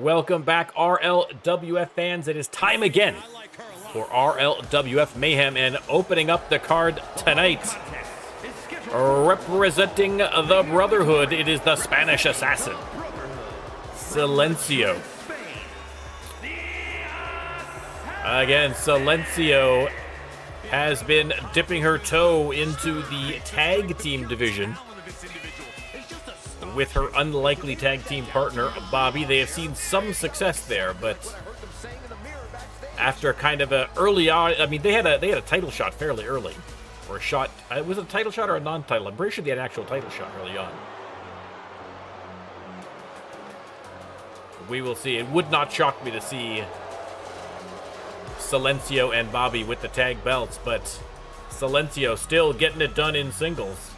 Welcome back, RLWF fans. It is time again for RLWF Mayhem, and opening up the card tonight, representing the Brotherhood, it is the Spanish Assassin, Silencio. Again, Silencio has been dipping her toe into the tag team division with her unlikely tag team partner, Bobby. They have seen some success there, but after kind of a early on, I mean, they had a title shot fairly early, or a shot. Was it a title shot or a non-title? I'm pretty sure they had an actual title shot early on. We will see. It would not shock me to see Silencio and Bobby with the tag belts, but Silencio still getting it done in singles.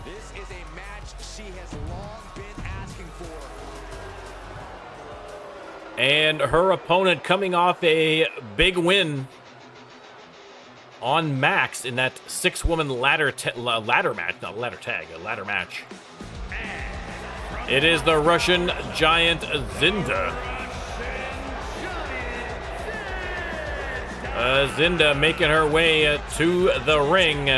This is a match she has long been asking for. And her opponent coming off a big win on Max in that six-woman ladder match. It is the Russian giant Zinda. Zinda making her way to the ring.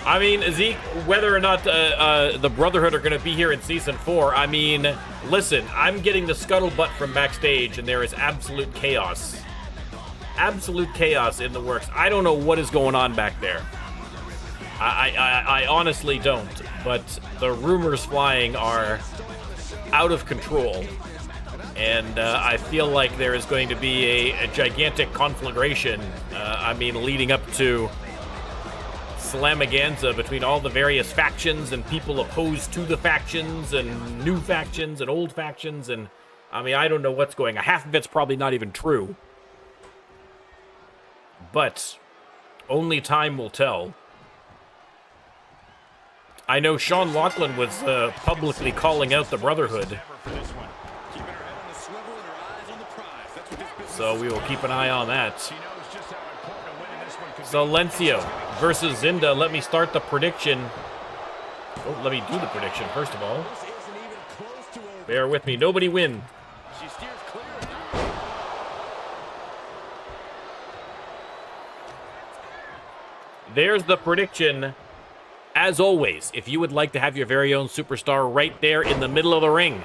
I mean, Zeke, whether or not the Brotherhood are going to be here in Season 4, I mean, listen, I'm getting the scuttlebutt from Backstage, and there is absolute chaos. Absolute chaos in the works. I don't know what is going on back there. I honestly don't, but the rumors flying are out of control. And I feel like there is going to be a gigantic conflagration, leading up to Slamaganza between all the various factions and people opposed to the factions and new factions and old factions. And, I mean, I don't know what's going on. Half of it's probably not even true. But only time will tell. I know Sean Lochlan was publicly calling out the Brotherhood. So we will keep an eye on that. Silencio versus Zinda. Let me start the prediction. Oh, let me do the prediction first of all. Bear with me. Nobody win. There's the prediction. As always, if you would like to have your very own superstar right there in the middle of the ring,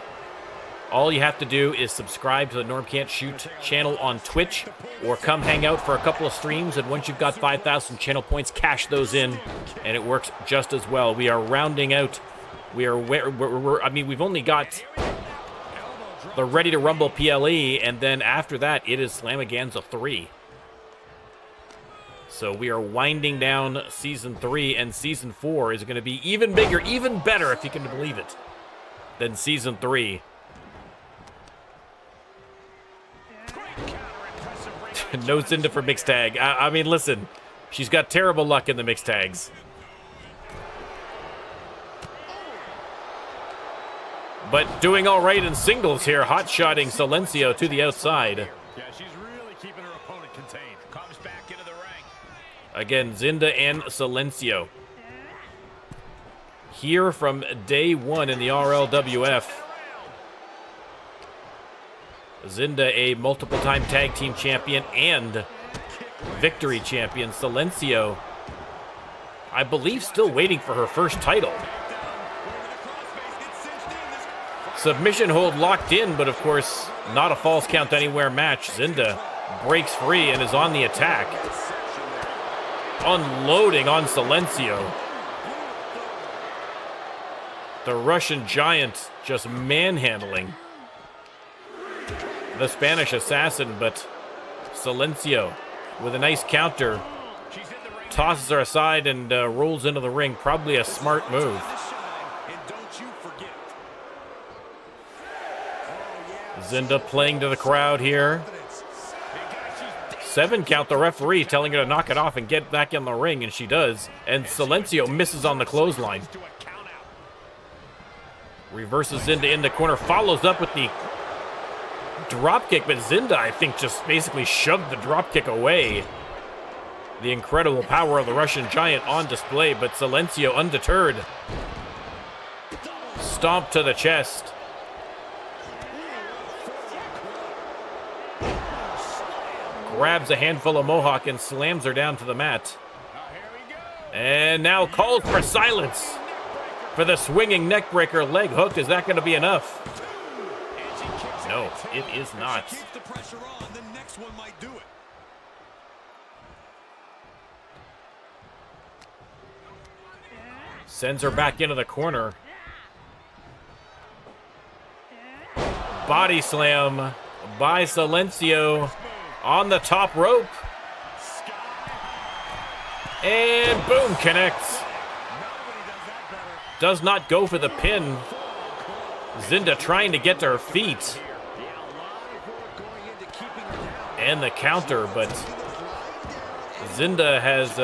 all you have to do is subscribe to the NormCantShoot channel on Twitch, or come hang out for a couple of streams, and once you've got 5,000 channel points, cash those in, and it works just as well. We are rounding out. We've only got the Ready to Rumble PLE, and then after that, it is Slamaganza 3. So we are winding down Season 3, and Season 4 is going to be even bigger, even better, if you can believe it, than Season 3. No Zinda for mixed tag. I mean, listen, she's got terrible luck in the mixed tags. But doing all right in singles here, hot-shotting Silencio to the outside. Yeah, she's really keeping her opponent contained. Comes back into the ring. Again, Zinda and Silencio. Here from day one in the RLWF. Zinda, a multiple-time tag team champion and victory champion. Silencio, I believe, still waiting for her first title. Submission hold locked in, but of course, not a false count anywhere match. Zinda breaks free and is on the attack. Unloading on Silencio. The Russian giant just manhandling the Spanish Assassin, but Silencio with a nice counter tosses her aside and rolls into the ring. Probably a smart move. Zinda playing to the crowd here. 7 count, the referee telling her to knock it off and get back in the ring, and she does. And Silencio misses on the clothesline. Reverses Zinda in the corner, follows up with the dropkick, but Zinda, I think, just basically shoved the dropkick away. The incredible power of the Russian giant on display, but Silencio undeterred. Stomp to the chest. grabs a handful of Mohawk and slams her down to the mat. And now calls for silence for the swinging neckbreaker leg hook. Is that going to be enough? No, it is not. Sends her back into the corner. Body slam by Silencio on the top rope. And boom, connects. Does not go for the pin. Zinda trying to get to her feet. And the counter, but Zinda has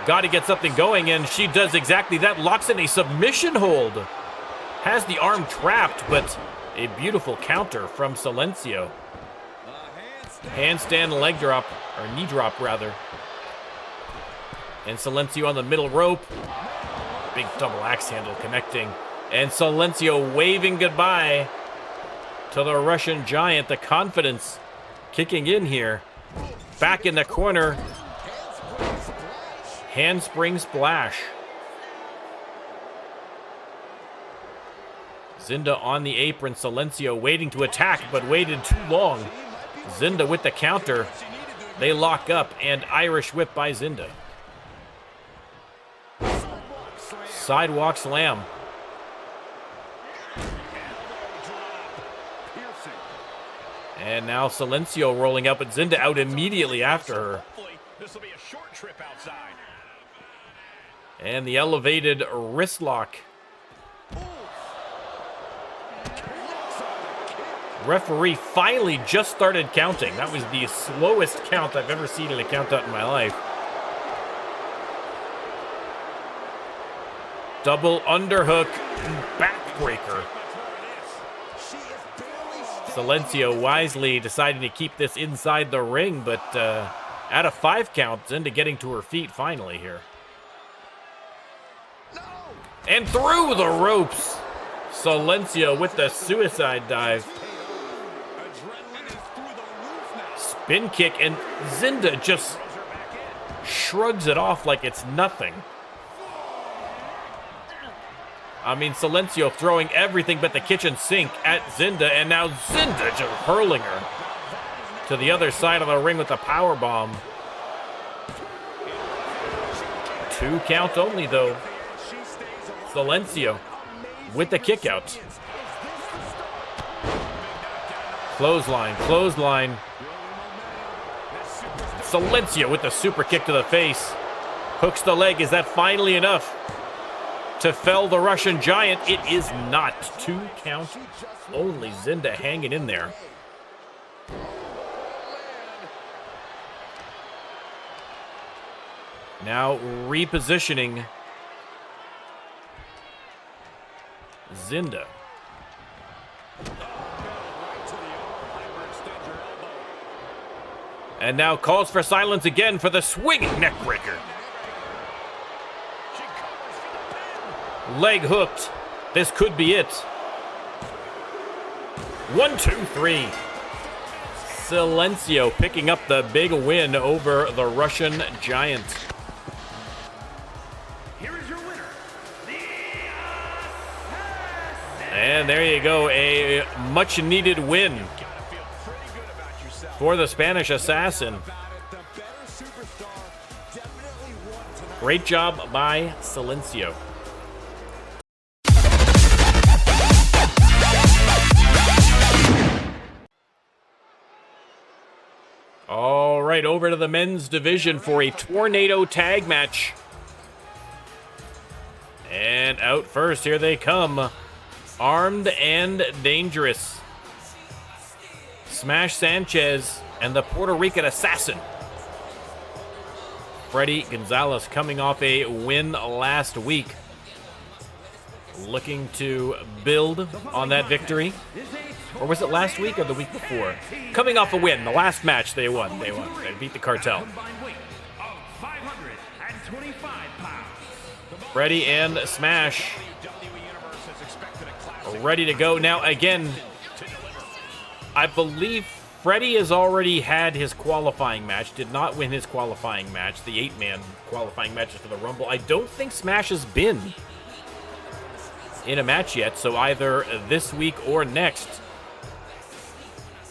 got to get something going, and she does exactly that. Locks in a submission hold. Has the arm trapped, but a beautiful counter from Silencio. Handstand leg drop, or knee drop rather. And Silencio on the middle rope. Big double axe handle connecting. And Silencio waving goodbye to the Russian Giant. The confidence kicking in here. Back in the corner. Handspring splash. Zinda on the apron. Silencio waiting to attack, but waited too long. Zinda with the counter. They lock up, and Irish whip by Zinda. Sidewalk slam. And now Silencio rolling up, but Zinda out immediately after her. This will be a short trip outside. And the elevated wrist lock. Referee finally just started counting. That was the slowest count I've ever seen in a count out in my life. Double underhook, backbreaker. Silencio wisely deciding to keep this inside the ring, but at a 5 count, Zinda getting to her feet finally here. And through the ropes, Silencio with the suicide dive. Spin kick, and Zinda just shrugs it off like it's nothing. I mean, Silencio throwing everything but the kitchen sink at Zinda, and now Zinda just hurling her to the other side of the ring with a power bomb. 2 count only, though. Silencio with the kick out. Clothesline, clothesline. Silencio with the super kick to the face. Hooks the leg. Is that finally enough to fell the Russian Giant? It is not. 2 count only. Zinda hanging in there. Now repositioning Zinda. And now calls for silence again for the swinging neckbreaker. Leg hooked. This could be it. 1, 2, 3. Silencio picking up the big win over the Russian Giant. Here is your winner, And there you go, a much needed win for the Spanish Assassin. Great job by Silencio. All right, over to the men's division for a tornado tag match. And out first, here they come. Armed and dangerous. Smash Sanchez and the Puerto Rican Assassin. Freddy Gonzalez coming off a win last week. Looking to build on that victory. Or was it last week or the week before? Coming off a win. The last match they won. They beat the Cartel. Freddy and Smash ready to go. Now, again, I believe Freddie has already had his qualifying match, did not win his qualifying match, the 8-man qualifying matches for the Rumble. I don't think Smash has been in a match yet, so either this week or next,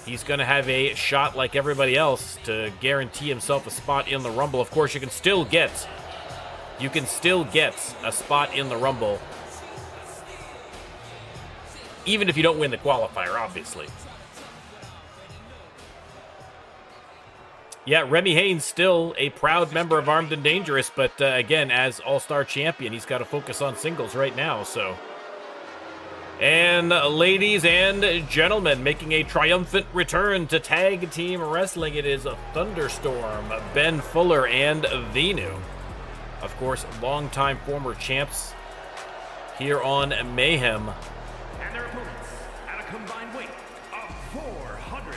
he's going to have a shot like everybody else to guarantee himself a spot in the Rumble. Of course, you can still get a spot in the Rumble, even if you don't win the qualifier, obviously. Yeah, Remy Haynes still a proud member of Armed and Dangerous, but again, as All-Star Champion, he's got to focus on singles right now, so. And ladies and gentlemen, making a triumphant return to tag team wrestling, it is a Thunderstorm, Ben Fuller, and Venu. Of course, longtime former champs here on Mayhem. And their opponents at a combined weight of 400.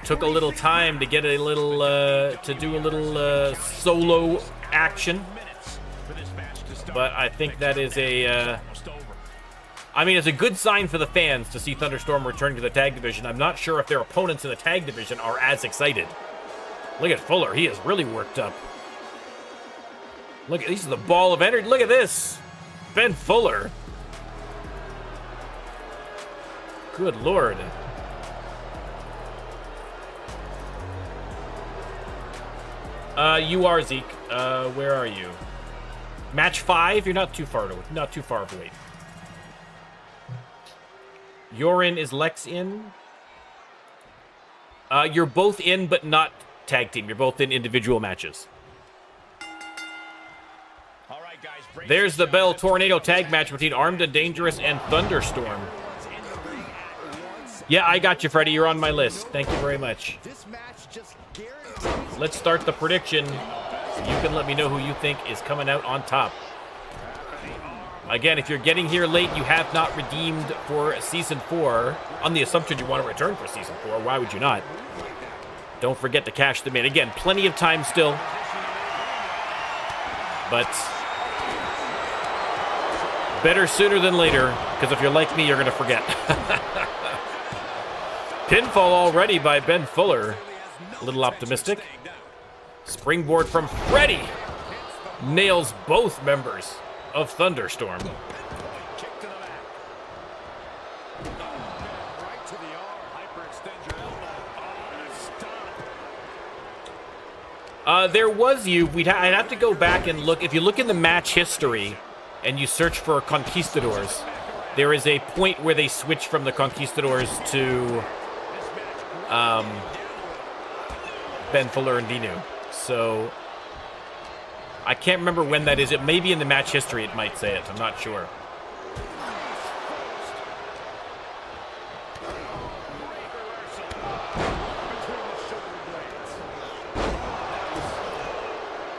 Took a little time to get a little, to do a little solo action. But I think that is a, I mean, it's a good sign for the fans to see Thunderstorm returning to the tag division. I'm not sure if their opponents in the tag division are as excited. Look at Fuller. He is really worked up. Look, this is the ball of energy. Look at this. Ben Fuller. Good Lord. You are Zeke. Where are you? Match 5. You're not too far to wait. You're in. Is Lex in? You're both in, but not tag team. You're both in individual matches. All right, guys, there's the Bell Tornado tag match between Armed and Dangerous and Thunderstorm. Yeah, I got you, Freddie. You're on my list. Thank you very much. This match just guarantees. Let's start the prediction. You can let me know who you think is coming out on top. Again, if you're getting here late, you have not redeemed for Season 4, on the assumption you want to return for Season 4. Why would you not? Don't forget to cash them in. Again, plenty of time still. But better sooner than later, because if you're like me, you're going to forget. Pinfall already by Ben Fuller. A little optimistic. Springboard from Freddie. Nails both members of Thunderstorm. There was I'd have to go back and look. If you look in the match history and you search for Conquistadors, there is a point where they switch from the Conquistadors to Ben Fuller and Venu. So I can't remember when that is. It may be in the match history, it might say it. I'm not sure.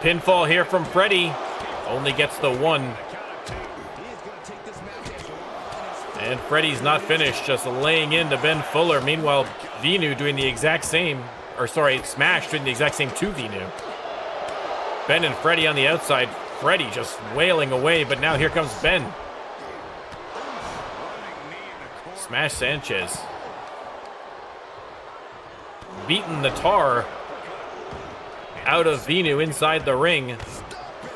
Pinfall here from Freddie. Only gets the one. And Freddie's not finished, just laying into Ben Fuller. Meanwhile, Venu doing the exact same. Or sorry, Smash doing the exact same to Venu. Ben and Freddie on the outside. Freddie just wailing away, but now here comes Ben. Smash Sanchez. Beating the tar out of Venu inside the ring.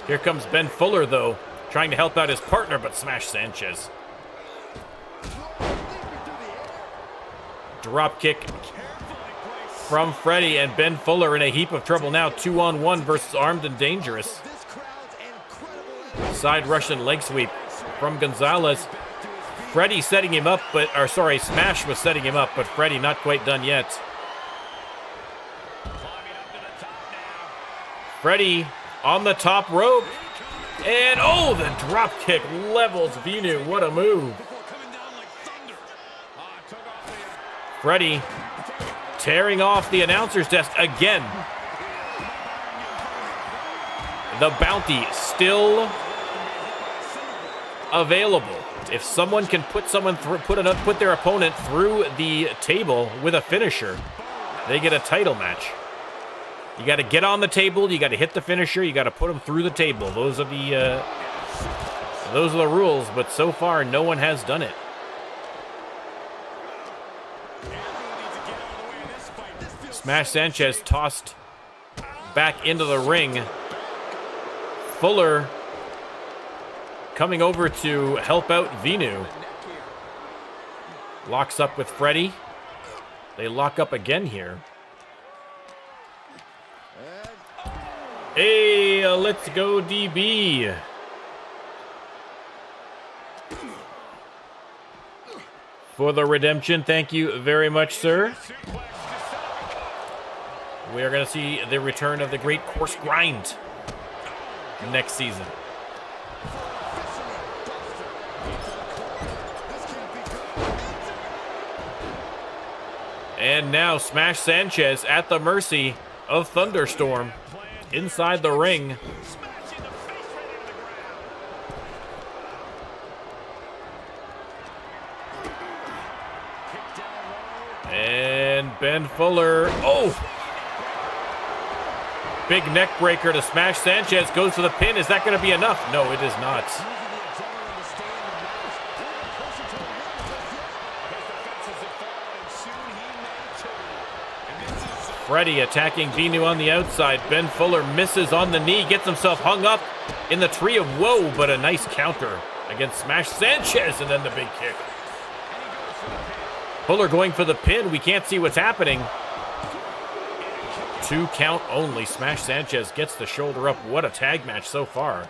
Here comes Ben Fuller, though, trying to help out his partner, but Smash Sanchez. Drop kick from Freddie, and Ben Fuller in a heap of trouble now. 2-on-1 versus Armed and Dangerous. Side Russian leg sweep from Gonzalez. Freddie setting him up, Smash was setting him up, but Freddie not quite done yet. Freddie on the top rope. And oh, the drop kick levels Venu. What a move. Freddie tearing off the announcer's desk again. The bounty still available. If someone can put their opponent through the table with a finisher, they get a title match. You got to get on the table. You got to hit the finisher. You got to put them through the table. Those are the rules. But so far, no one has done it. Smash Sanchez tossed back into the ring. Fuller coming over to help out Vinu. Locks up with Freddy. They lock up again here. Hey, let's go DB. For the redemption, thank you very much, sir. We are going to see the return of the Great Course Grind next season. And now Smash Sanchez at the mercy of Thunderstorm inside the ring. And Ben Fuller, oh! Big neck breaker to Smash Sanchez, goes for the pin. Is that going to be enough? No, it is not. Freddy attacking Vinu on the outside. Ben Fuller misses on the knee, gets himself hung up in the tree of woe, but a nice counter against Smash Sanchez, and then the big kick. Fuller going for the pin. We can't see what's happening. 2 count only. Smash Sanchez gets the shoulder up. What a tag match so far.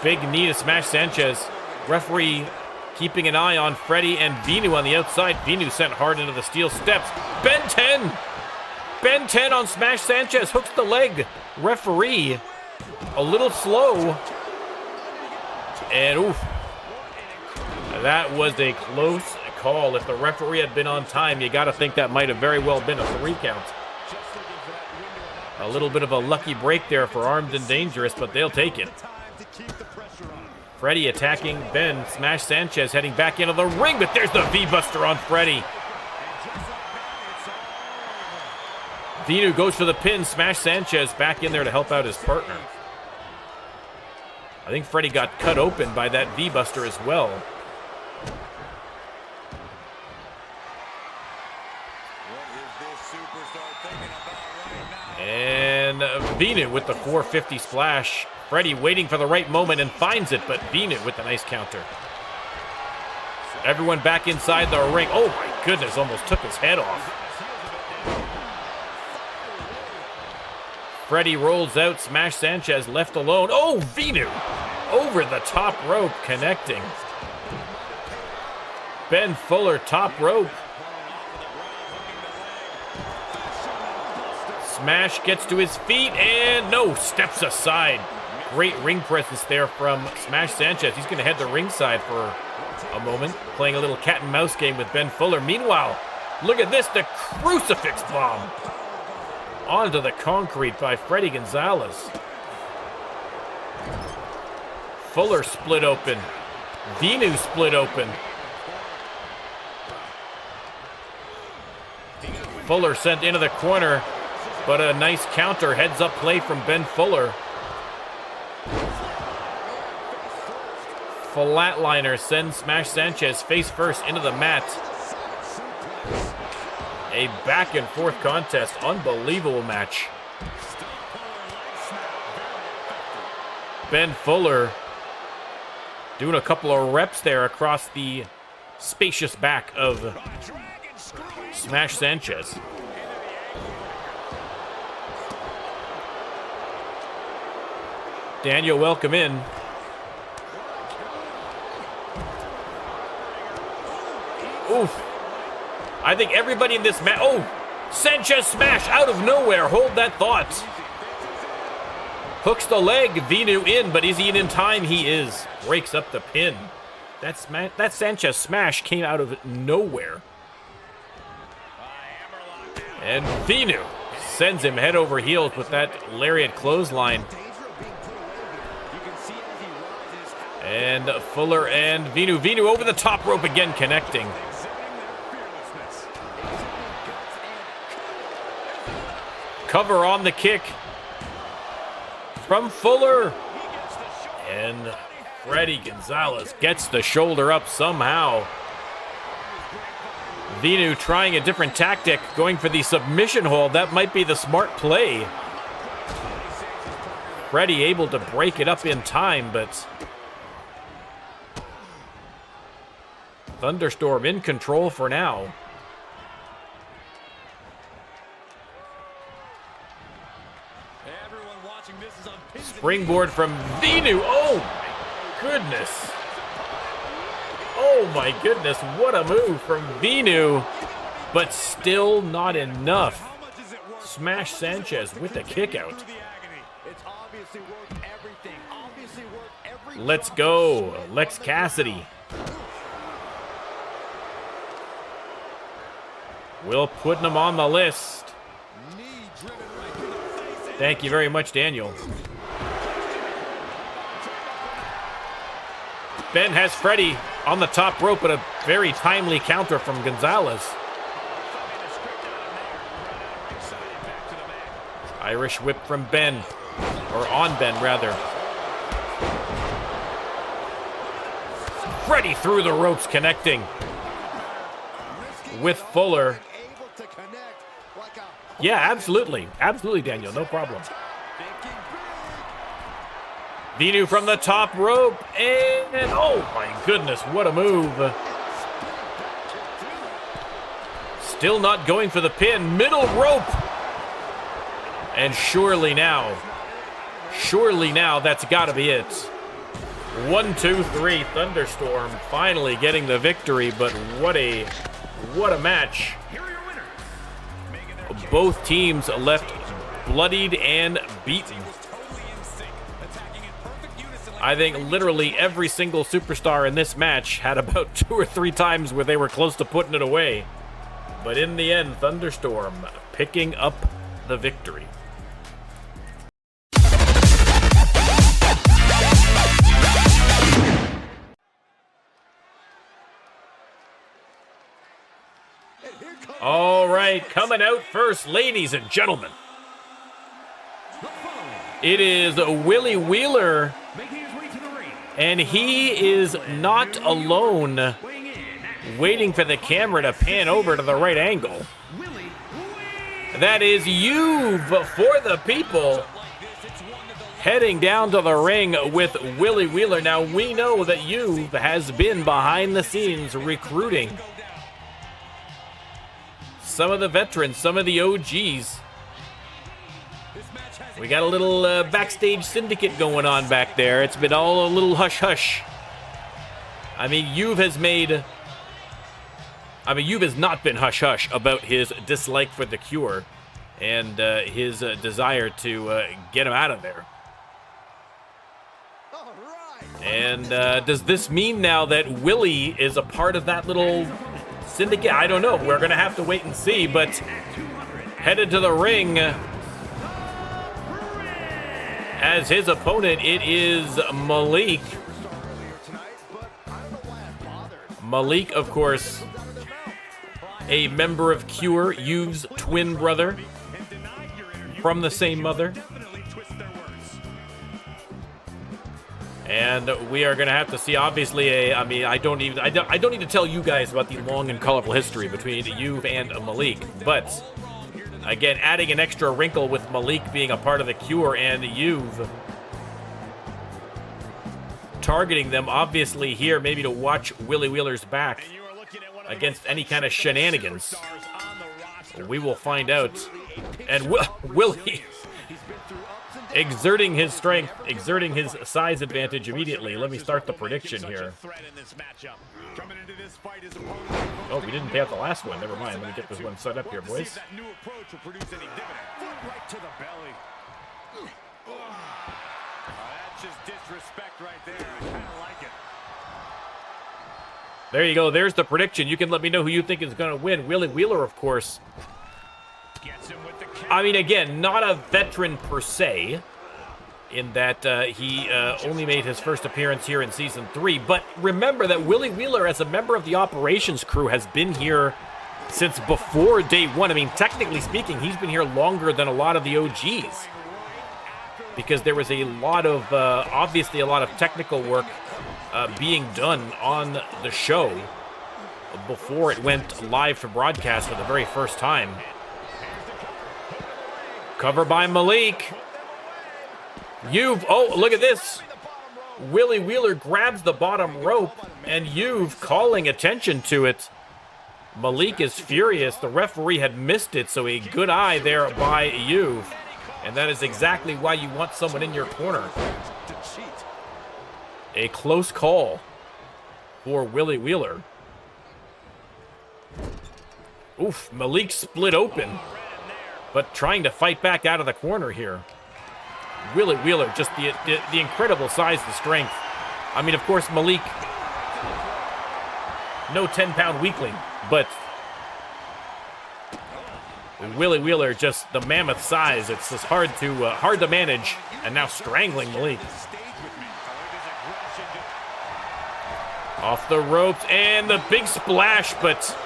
Big knee to Smash Sanchez. Referee keeping an eye on Freddy and Vinu on the outside. Vinu sent hard into the steel steps. Ben 10. Ben 10 on Smash Sanchez. Hooks the leg. Referee a little slow. And oof. That was a close call. If the referee had been on time, you got to think that might have very well been a 3 count. A little bit of a lucky break there for Armed and Dangerous, but they'll take it. Freddy attacking Ben. Smash Sanchez heading back into the ring, but there's the V-Buster on Freddy. Vinu goes for the pin. Smash Sanchez back in there to help out his partner. I think Freddy got cut open by that V-Buster as well. And Vinu with the 450 splash. Freddy waiting for the right moment and finds it, but Vinu with the nice counter. Everyone back inside the ring. Oh my goodness, almost took his head off. Freddy rolls out. Smash Sanchez left alone. Oh, Vinu over the top rope connecting. Ben Fuller top rope. Smash gets to his feet and no, steps aside. Great ring presence there from Smash Sanchez. He's going to head to ringside for a moment, playing a little cat and mouse game with Ben Fuller. Meanwhile, look at this, the crucifix bomb onto the concrete by Freddy Gonzalez. Fuller split open. Vinu split open. Fuller sent into the corner, but a nice counter heads up play from Ben Fuller. Flatliner sends Smash Sanchez face first into the mat. A back and forth contest. Unbelievable match. Ben Fuller doing a couple of reps there across the spacious back of Smash Sanchez. Daniel, welcome in. Oof. I think everybody in this match... Oh! Sanchez smash out of nowhere. Hold that thought. Hooks the leg. Vinu in, but is he in time? He is. Breaks up the pin. That Sanchez smash came out of nowhere. And Vinu sends him head over heels with that lariat clothesline. And Fuller and Vinu. Vinu over the top rope again, connecting. Cover on the kick from Fuller. And Freddy Gonzalez gets the shoulder up somehow. Venu trying a different tactic, going for the submission hold. That might be the smart play. Freddy able to break it up in time, but Thunderstorm in control for now. Springboard from Venu. Oh my goodness. Oh my goodness, what a move from Venu, but still not enough. Smash Sanchez with the kick out. Let's go, Lex Cassidy. Will putting him on the list. Thank you very much, Daniel. Ben has Freddy on the top rope, but a very timely counter from Gonzalez. Irish whip from Ben, or on Ben rather. Freddy through the ropes, connecting with Fuller. Yeah, absolutely. Absolutely, Daniel. No problem. Venu from the top rope, and oh my goodness, what a move. Still not going for the pin, middle rope. And surely now, that's gotta be it. 1, 2, 3, Thunderstorm finally getting the victory, but what a match. Both teams left bloodied and beaten. I think literally every single superstar in this match had about 2 or 3 times where they were close to putting it away. But in the end, Thunderstorm picking up the victory. All right, coming out first, ladies and gentlemen. It is Willie Wheeler, and he is not alone, waiting for the camera to pan over to the right angle. That is You've for the people, heading down to the ring with Willie Wheeler. Now, we know that You've has been behind the scenes recruiting some of the veterans, some of the OGs. We got a little backstage syndicate going on back there. It's been all a little hush-hush. I mean, You've has not been hush-hush about his dislike for the Cure and his desire to get him out of there. And does this mean now that Willie is a part of that little syndicate? I don't know. We're going to have to wait and see, but headed to the ring as his opponent, it is Malik. Malik, of course, a member of Cure, You've's twin brother from the same mother. And we are going to have to see, obviously, I don't need to tell you guys about the long and colorful history between You've and Malik, but again, adding an extra wrinkle with Malik being a part of the Cure and You've targeting them, obviously here, maybe to watch Willie Wheeler's back against any kind of shenanigans. We will find out. And Willie exerting his strength, exerting his size advantage immediately. Let me start the prediction here. Oh, we didn't pay out the last one. Never mind. Let me get this one set up here, boys. There you go. There's the prediction. You can let me know who you think is going to win. Willie Wheeler, of course. I mean, again, not a veteran per se, in that he only made his first appearance here in Season 3. But remember that Willie Wheeler, as a member of the operations crew, has been here since before day one. I mean, technically speaking, he's been here longer than a lot of the OGs, because there was a lot of, obviously a lot of technical work being done on the show. before it went live to broadcast for the very first time. Cover by Malik. Oh, look at this. Willie Wheeler grabs the bottom rope, and You've calling attention to it. Malik is furious. The referee had missed it, so a good eye there by You've. And that is exactly why you want someone in your corner. A close call for Willie Wheeler. Oof, Malik split open, but trying to fight back out of the corner here. Willie Wheeler, just the incredible size and strength. I mean, of course, Malik, no 10-pound weakling, but Willie Wheeler, just the mammoth size. It's just hard to manage, and now strangling Malik. Off the ropes, and the big splash, but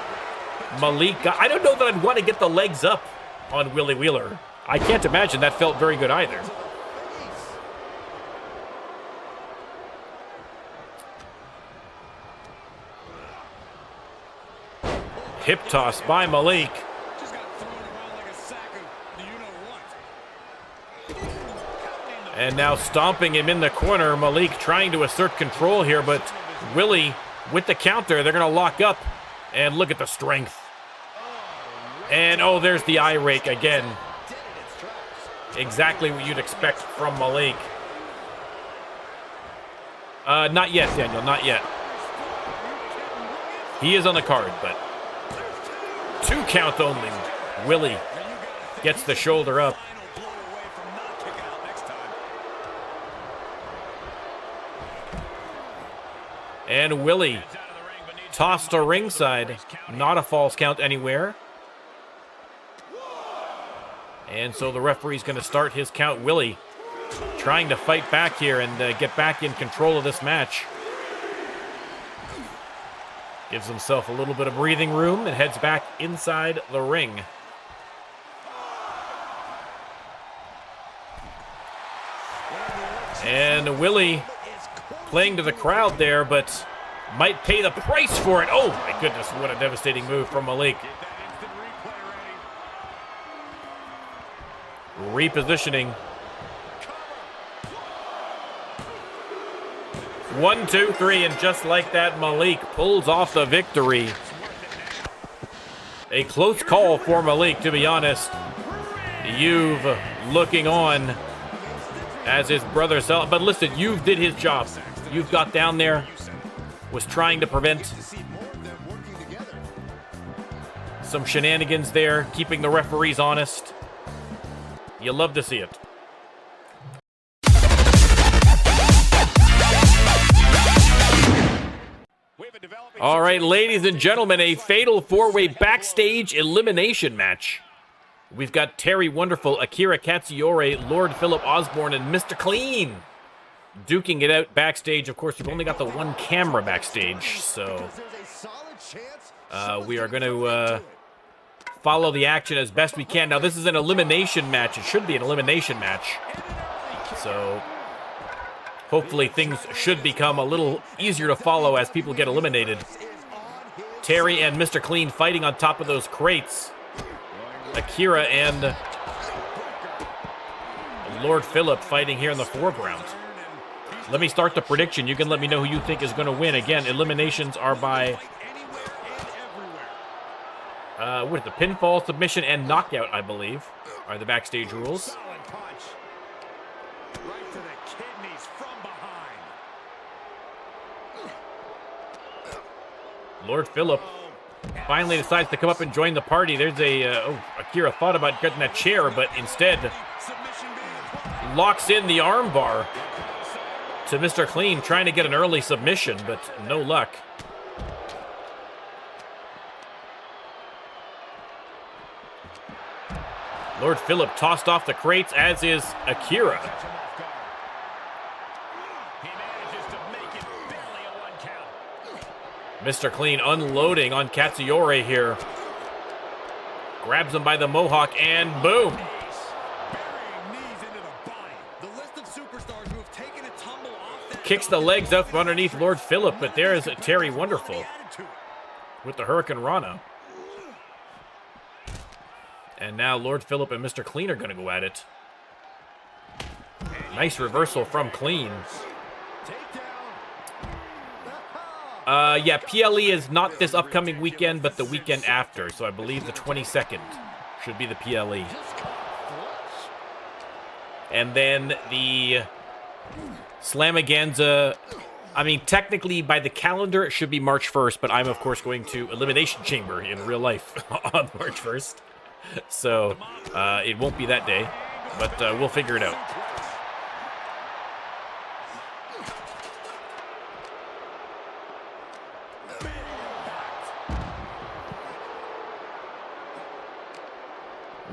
Malik, I don't know that I'd want to get the legs up on Willie Wheeler. I can't imagine that felt very good either. Hip toss by Malik. And now stomping him in the corner. Malik trying to assert control here, but Willie with the counter. They're going to lock up. And look at the strength. And oh, there's the eye rake again. Exactly what you'd expect from Malik. Not yet, Daniel, not yet. He is on the card, but 2 count only. Willie gets the shoulder up. And Willie tossed to ringside. Not a false count anywhere. And so the referee's going to start his count. Willie trying to fight back here and get back in control of this match. Gives himself a little bit of breathing room and heads back inside the ring. And Willie playing to the crowd there, but might pay the price for it. Oh my goodness, what a devastating move from Malik. Repositioning. 1, 2, 3, and just like that, Malik pulls off the victory. A close call for Malik, to be honest. You've looking on as his brother Sal. But listen, You've did his job. You've got down there, was trying to prevent some shenanigans there, keeping the referees honest. You love to see it. All right, ladies and gentlemen, a fatal 4-way backstage elimination match. We've got Terry Wonderful, Akira Katsuyori, Lord Philip Osborne, and Mr. Clean duking it out backstage. Of course, we've only got the one camera backstage, so we are going to follow the action as best we can. Now, this is an elimination match. It should be an elimination match. So hopefully things should become a little easier to follow as people get eliminated. Terry and Mr. Clean fighting on top of those crates. Akira and Lord Philip fighting here in the foreground. Let me start the prediction. You can let me know who you think is going to win. Again, eliminations are by what is the pinfall, submission, and knockout, I believe, are the backstage rules. Lord Philip finally decides to come up and join the party. There's Akira thought about getting that chair, but instead locks in the armbar to Mr. Clean, trying to get an early submission, but no luck. Lord Philip tossed off the crates, as is Akira. Mr. Clean unloading on Katsuyori here. Grabs him by the mohawk and boom. Kicks the legs up from underneath Lord Philip, but there's Terry Wonderful. with the Hurricane Rana. And now Lord Phillip and Mr. Clean are going to go at it. Nice reversal from Clean. Yeah, PLE is not this upcoming weekend, but the weekend after. So I believe the 22nd should be the PLE. And then the Slamaganza, I mean, technically by the calendar, it should be March 1st, but I'm, of course, going to Elimination Chamber in real life on March 1st. So it won't be that day, but we'll figure it out.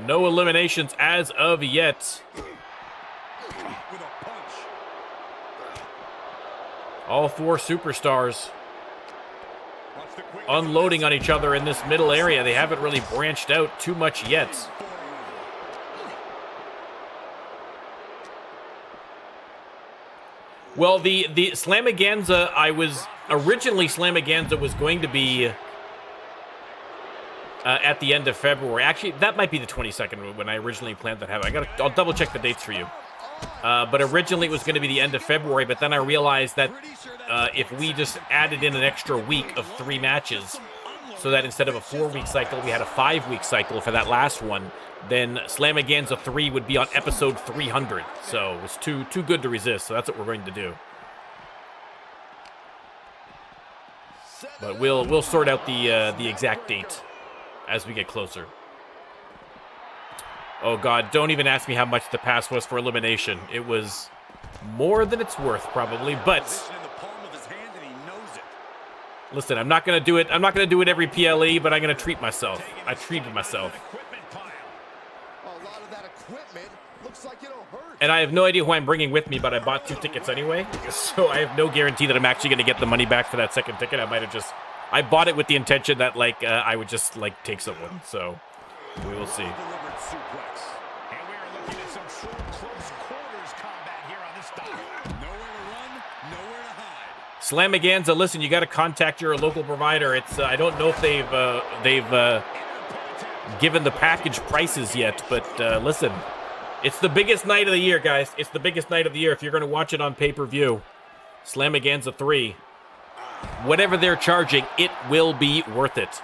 No eliminations as of yet. All four superstars unloading on each other in this middle area. They haven't really branched out too much yet. Well, the Slamaganza, originally Slamaganza was going to be at the end of February. Actually, that might be the 22nd when I originally planned that happen. I'll double check the dates for you. But originally it was going to be the end of February, but then I realized that if we just added in an extra week of 3 matches, so that instead of a 4-week cycle, we had a 5-week cycle for that last one, then Slamaganza 3 would be on episode 300. So it was too good to resist, so that's what we're going to do. But we'll sort out the exact date as we get closer. Oh God, don't even ask me how much the pass was for elimination. It was more than it's worth, probably, but listen, I'm not gonna do it. I'm not gonna do it every PLE, but I'm gonna treat myself. I treated myself. And I have no idea who I'm bringing with me, but I bought 2 tickets anyway, so I have no guarantee that I'm actually gonna get the money back for that second ticket. I bought it with the intention that I would just take someone. So we will see. Slamaganza, listen, you got to contact your local provider. It's I don't know if they've given the package prices yet, but listen, it's the biggest night of the year, guys. It's the biggest night of the year if you're going to watch it on pay-per-view. Slamaganza 3. Whatever they're charging, it will be worth it.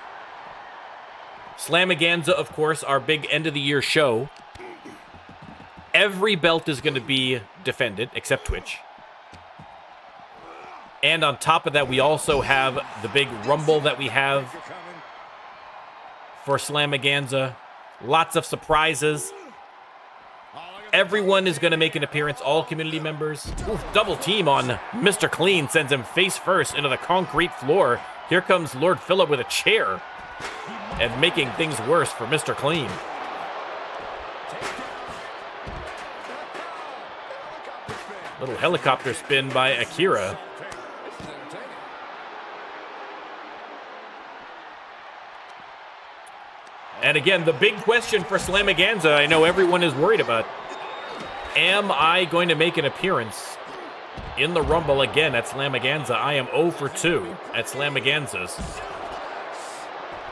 Slamaganza, of course, our big end-of-the-year show. Every belt is going to be defended, except Twitch. And on top of that, we also have the big Rumble that we have for Slamaganza. Lots of surprises. Everyone is going to make an appearance, all community members. Oof, double team on Mr. Clean, sends him face first into the concrete floor. Here comes Lord Phillip with a chair and making things worse for Mr. Clean. Little helicopter spin by Akira. And again, the big question for Slamaganza, I know everyone is worried about. Am I going to make an appearance in the Rumble again at Slamaganza? I am 0 for 2 at Slamaganza's.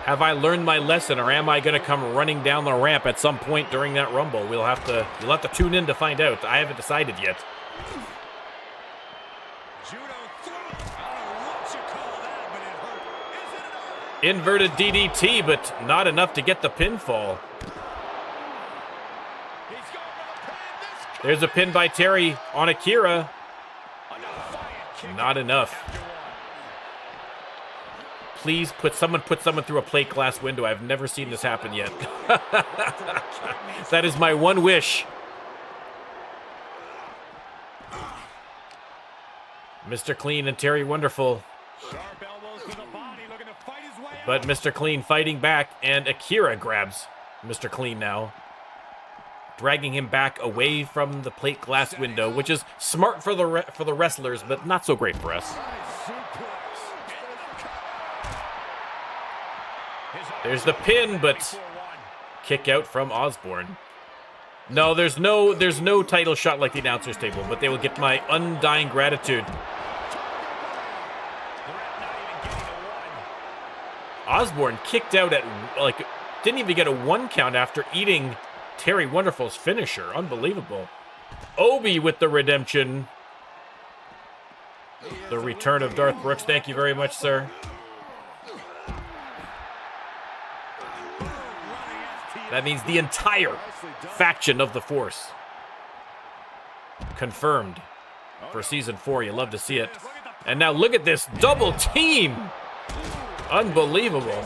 Have I learned my lesson, or am I going to come running down the ramp at some point during that Rumble? You'll have to tune in to find out. I haven't decided yet. Inverted DDT, but not enough to get the pinfall. There's a pin by Terry on Akira. Not enough. Please put someone through a plate glass window. I've never seen this happen yet. That is my one wish. Mr. Clean and Terry Wonderful. But Mr. Clean fighting back, and Akira grabs Mr. Clean now, dragging him back away from the plate glass window, which is smart for the wrestlers, but not so great for us. There's the pin, but kick out from Osborne. No, there's no title shot like the announcer's table, but they will get my undying gratitude. Osborne kicked out at, like, didn't even get a 1 count after eating Terry Wonderful's finisher. Unbelievable. Obi with the redemption. The return of Darth Brooks. Thank you very much, sir. That means the entire faction of the Force confirmed for Season 4. You love to see it. And now look at this double team. Unbelievable.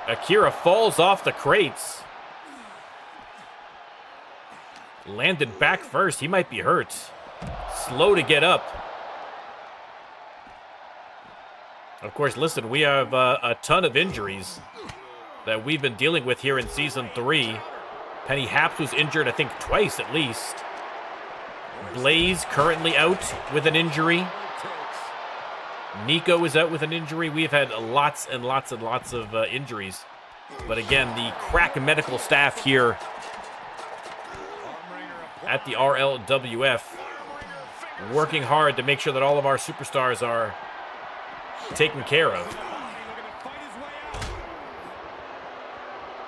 Akira falls off the crates. Landed back first. He might be hurt. Slow to get up. Of course, listen, we have a ton of injuries that we've been dealing with here in Season 3. Penny Haps was injured, I think, twice at least. Blaze currently out with an injury. Nico is out with an injury. We've had lots and lots and lots of injuries. But again, the crack medical staff here at the RLWF working hard to make sure that all of our superstars are taken care of.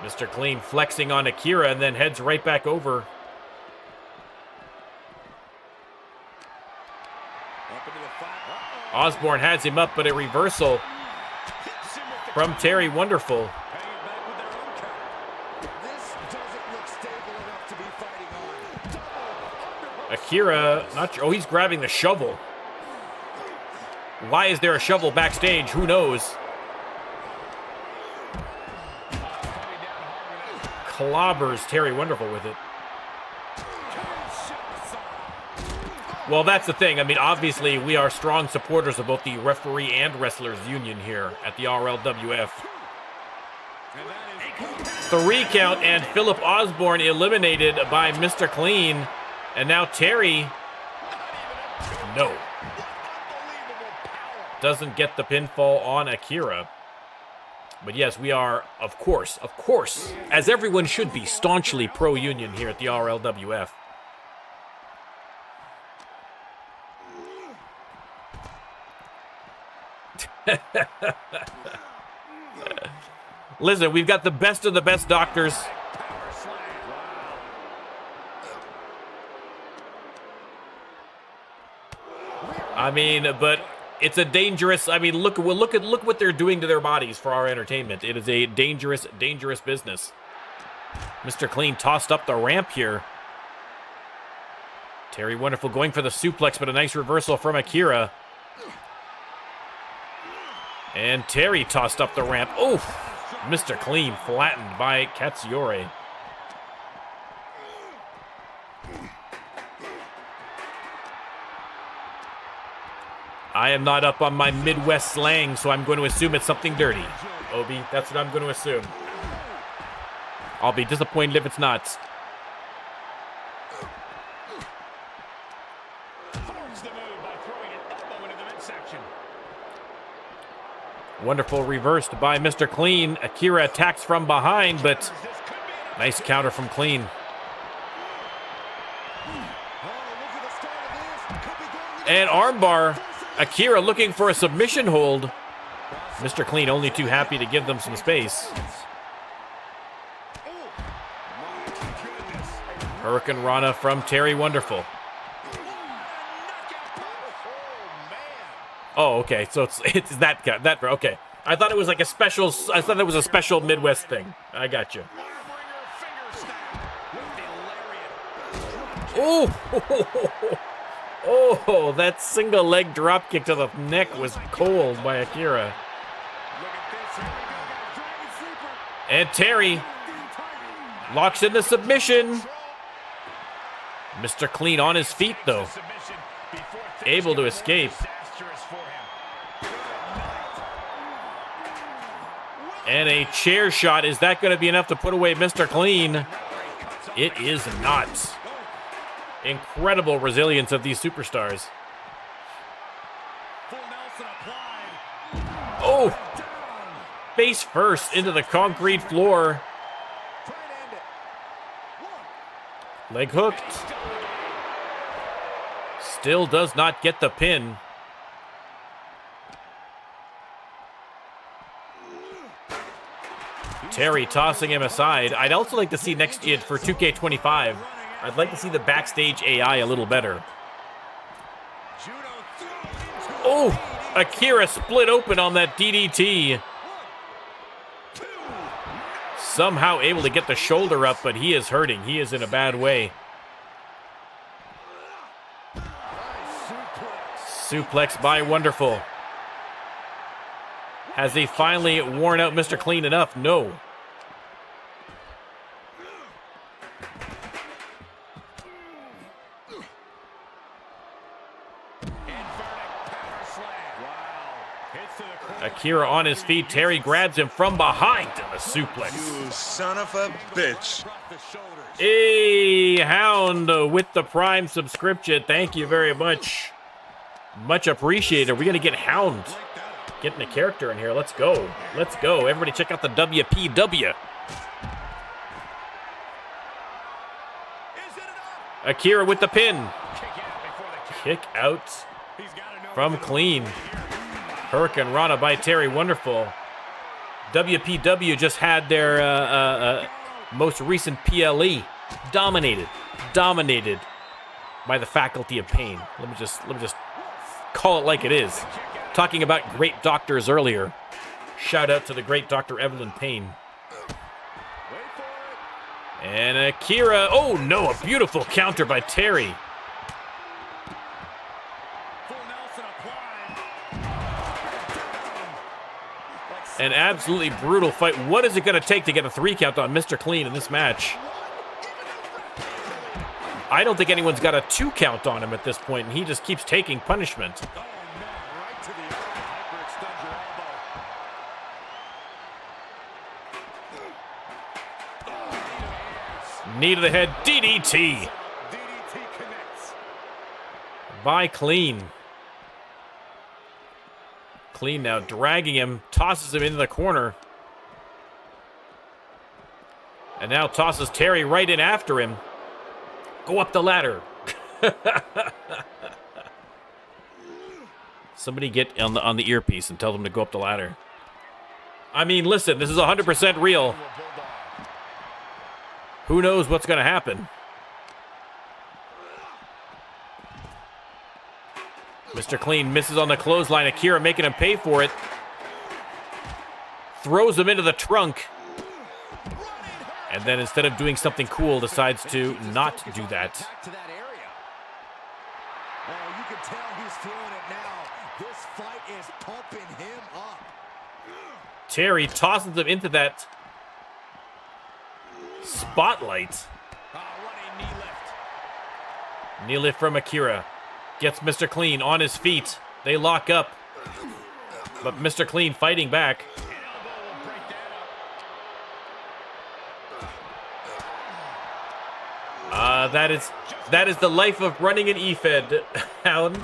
Mr. Clean flexing on Akira and then heads right back over. Osborne has him up, but a reversal from Terry Wonderful. Akira, not sure. Oh, he's grabbing the shovel. Why is there a shovel backstage? Who knows? Clobbers Terry Wonderful with it. Well, that's the thing. I mean, obviously, we are strong supporters of both the referee and wrestlers union here at the RLWF. 3 count and Philip Osborne eliminated by Mr. Clean. And now Terry, no, doesn't get the pinfall on Akira. But yes, we are, of course, as everyone should be, staunchly pro-union here at the RLWF. Listen, we've got the best of the best doctors. I mean, but it's a dangerous. I mean, look what they're doing to their bodies for our entertainment. It is a dangerous, dangerous business. Mr. Clean tossed up the ramp here. Terry Wonderful going for the suplex, but a nice reversal from Akira. And Terry tossed up the ramp. Oh, Mr. Clean flattened by Katsuyori. I am not up on my Midwest slang, so I'm going to assume it's something dirty. Obi, that's what I'm going to assume. I'll be disappointed if it's not. Wonderful reversed by Mr. Clean. Akira attacks from behind, but nice counter from Clean. And armbar. Akira looking for a submission hold. Mr. Clean only too happy to give them some space. Hurricane Rana from Terry Wonderful. Oh, okay. So it's that guy. That okay. I thought it was like a special. I thought it was a special Midwest thing. I got you. Oh. Oh, that single leg drop kick to the neck was cold by Akira. And Terry locks in the submission. Mr. Clean on his feet, though. Able to escape. And a chair shot. Is that going to be enough to put away Mr. Clean? It is not. Incredible resilience of these superstars. Oh! Face first into the concrete floor. Leg hooked. Still does not get the pin. Terry tossing him aside. I'd also like to see next year for 2K25, I'd like to see the backstage AI a little better. Oh, Akira split open on that DDT. Somehow able to get the shoulder up, but he is hurting. He is in a bad way. Suplex by Wonderful. Has he finally worn out Mr. Clean enough? No. Akira on his feet. Terry grabs him from behind and a suplex. You son of a bitch. Hey, Hound with the Prime subscription. Thank you very much. Much appreciated. We're going to get Hound getting a character in here. Let's go. Let's go. Everybody check out the WPW. Akira with the pin. Kick out from Clean. Hurricane Rana by Terry Wonderful. WPW just had their most recent PLE dominated by the Faculty of Pain. Let me just call it like it is. Talking about great doctors earlier. Shout out to the great Dr. Evelyn Payne. And Akira, oh no, a beautiful counter by Terry. An absolutely brutal fight. What is it going to take to get a 3 count on Mr. Clean in this match? I don't think anyone's got a 2 count on him at this point, and he just keeps taking punishment. Knee to the head, DDT. By Clean. Clean now dragging him, tosses him into the corner. And now tosses Terry right in after him. Go up the ladder. Somebody get on the earpiece and tell them to go up the ladder. I mean, listen, this is 100% real. Who knows what's going to happen? Mr. Clean misses on the clothesline. Akira making him pay for it. Throws him into the trunk. And then instead of doing something cool, decides to not do that. You can tell he's feeling it now. This fight is pumping him up. Terry tosses him into that spotlight. Knee lift from Akira. Gets Mr. Clean on his feet. They lock up. But Mr. Clean fighting back. That is the life of running an E-Fed, Hound.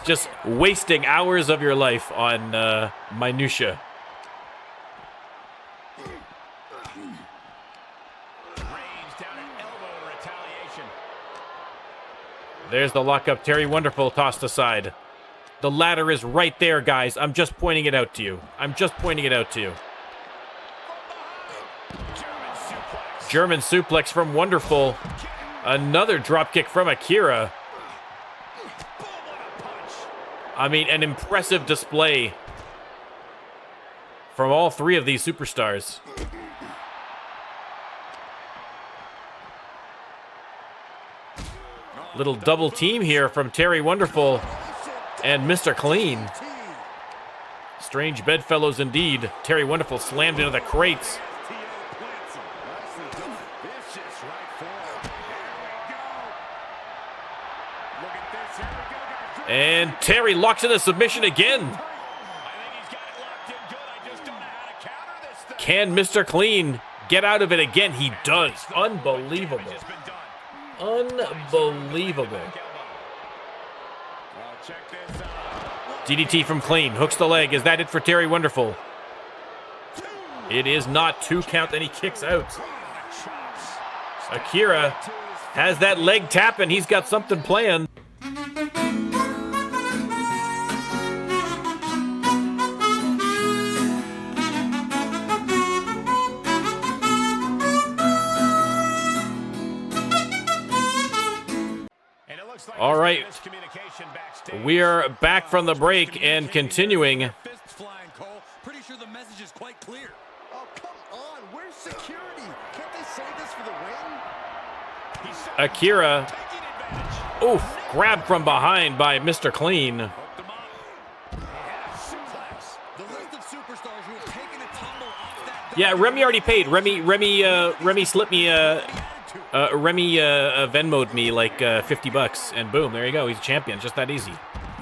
Just wasting hours of your life on minutia. There's the lockup. Terry Wonderful tossed aside. The ladder is right there, guys. I'm just pointing it out to you. German suplex from Wonderful. Another dropkick from Akira. I mean, an impressive display from all 3 of these superstars. Little double team here from Terry Wonderful and Mr. Clean. Strange bedfellows indeed. Terry Wonderful slammed into the crates. And Terry locks in a submission again. Can Mr. Clean get out of it again? He does. Unbelievable. Unbelievable. DDT from Clean. Hooks the leg. Is that it for Terry Wonderful? It is not. 2 count, and he kicks out. Akira has that leg tapping. He's got something planned. We're back from the break and continuing. Fists flying, Cole. Pretty sure the message is quite clear. Oh, come on. Where's security? Can't they save this for the win? Akira. Oof. Grabbed from behind by Mr. Clean. Yeah, Remy already paid. Remy slipped me, Remy Venmo'd me like $50, and boom, there you go. He's a champion. Just that easy.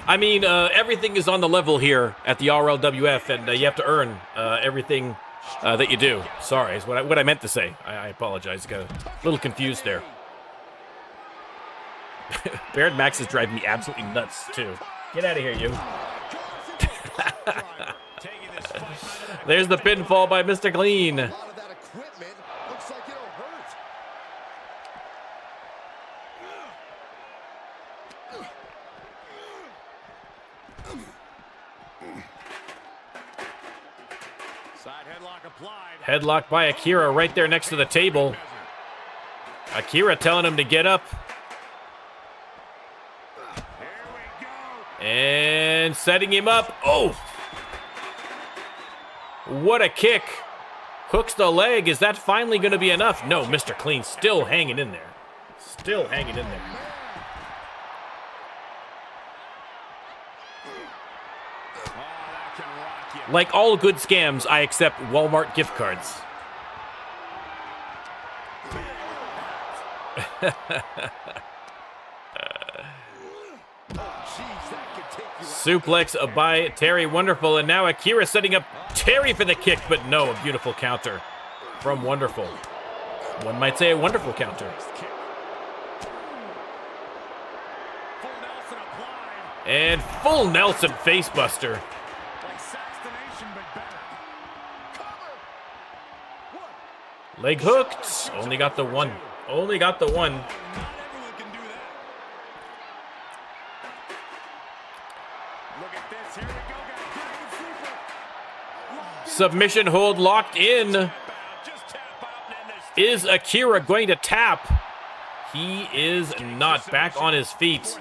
I mean, everything is on the level here at the RLWF, and you have to earn everything that you do. Sorry, is what I meant to say. I apologize. Got a little confused there. Baird Max is driving me absolutely nuts, too. Get out of here, you. There's the pinfall by Mr. Clean. A lot of that equipment looks like it'll hurt. Side headlock applied. Headlock by Akira right there next to the table. Akira telling him to get up. And setting him up. Oh! What a kick. Hooks the leg. Is that finally going to be enough? No, Mr. Clean still hanging in there. Still hanging in there. Like all good scams, I accept Walmart gift cards. Suplex by Terry Wonderful, and now Akira setting up Terry for the kick, but no, a beautiful counter from Wonderful. One might say a wonderful counter. And full Nelson facebuster. Leg hooked. Only got the one. Only got the one. Submission hold locked in. Is Akira going to tap? He is not. Back on his feet.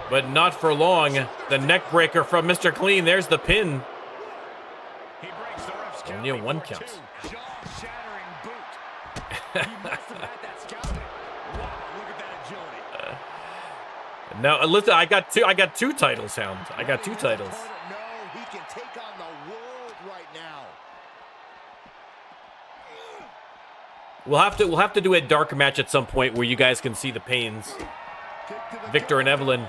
But not for long. The neck breaker from Mr. Clean. There's the pin. Only a one count. Now listen, I got two titles, Hound. I got two titles. He can take on the world right now. We'll have to do a dark match at some point where you guys can see the pains. Victor and Evelyn.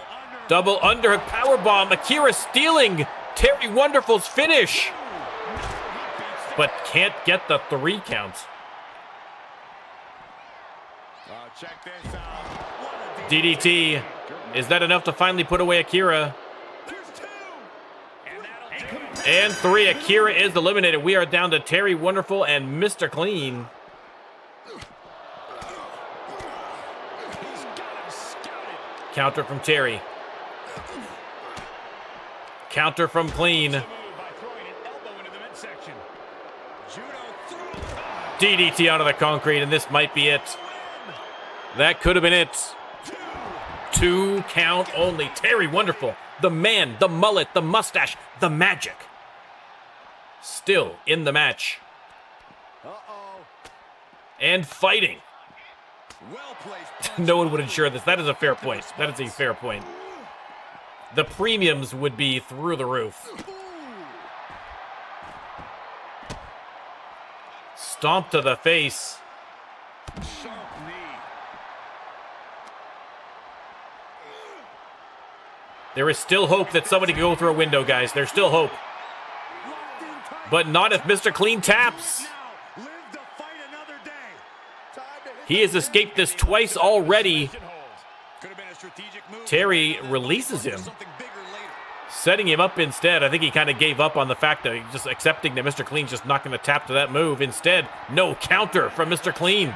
Double underhook powerbomb. Akira stealing Terry Wonderful's finish. But can't get the 3 count. Check this out. DDT. Is that enough to finally put away Akira? And 3. Akira is eliminated. We are down to Terry Wonderful and Mr. Clean. Counter from Terry. Counter from Clean. DDT out of the concrete, and this might be it. That could have been it. 2 count only. Terry Wonderful, the man, the mullet, the mustache, the magic. Still in the match. And fighting. No one would ensure this. That is a fair point. That is a fair point. The premiums would be through the roof. Stomp to the face. There is still hope that somebody can go through a window, guys. There's still hope. But not if Mr. Clean taps. He has escaped this twice already. Terry releases him, setting him up instead. I think he kind of gave up on the fact that he's just accepting that Mr. Clean's just not going to tap to that move. Instead, no counter from Mr. Clean.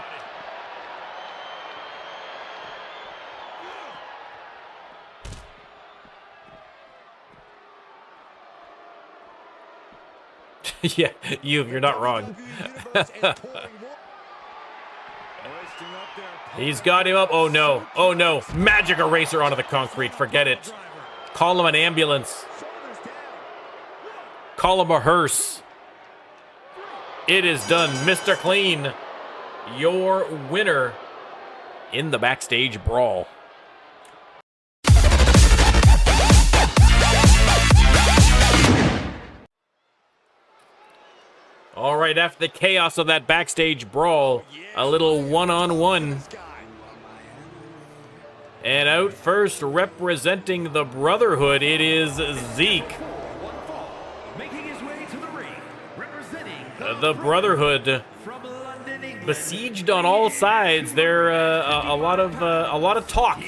Yeah, you're not wrong. Hoisting up their He's got him up. Oh, no. Oh, no. Magic eraser onto the concrete. Forget it. Call him an ambulance. Call him a hearse. It is done. Mr. Clean, your winner in the backstage brawl. All right, after the chaos of that backstage brawl, a little one-on-one. And out first, representing the Brotherhood, it is Zeke. Making his way to the ring, representing The Brotherhood, from London, England. besieged on all sides. There a lot of talk.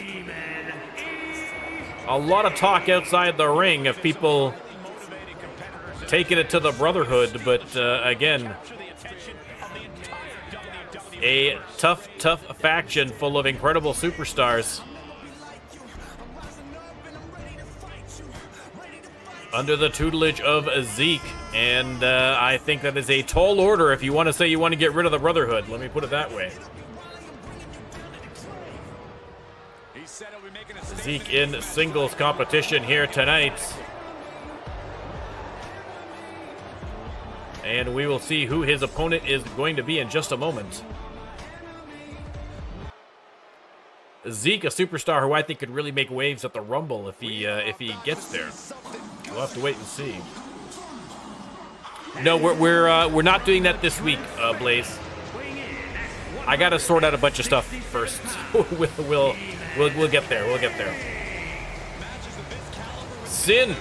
A lot of talk outside the ring of people taking it to the Brotherhood, but again, a tough faction full of incredible superstars. Under the tutelage of Zeke, and I think that is a tall order if you want to say you want to get rid of the Brotherhood. Let me put it that way. Zeke in singles competition here tonight. And we will see who his opponent is going to be in just a moment. Zeke, a superstar who I think could really make waves at the Rumble if he gets there. We'll have to wait and see. No, we're not doing that this week, Blaze. I gotta sort out a bunch of stuff first. we'll get there. We'll get there. Sin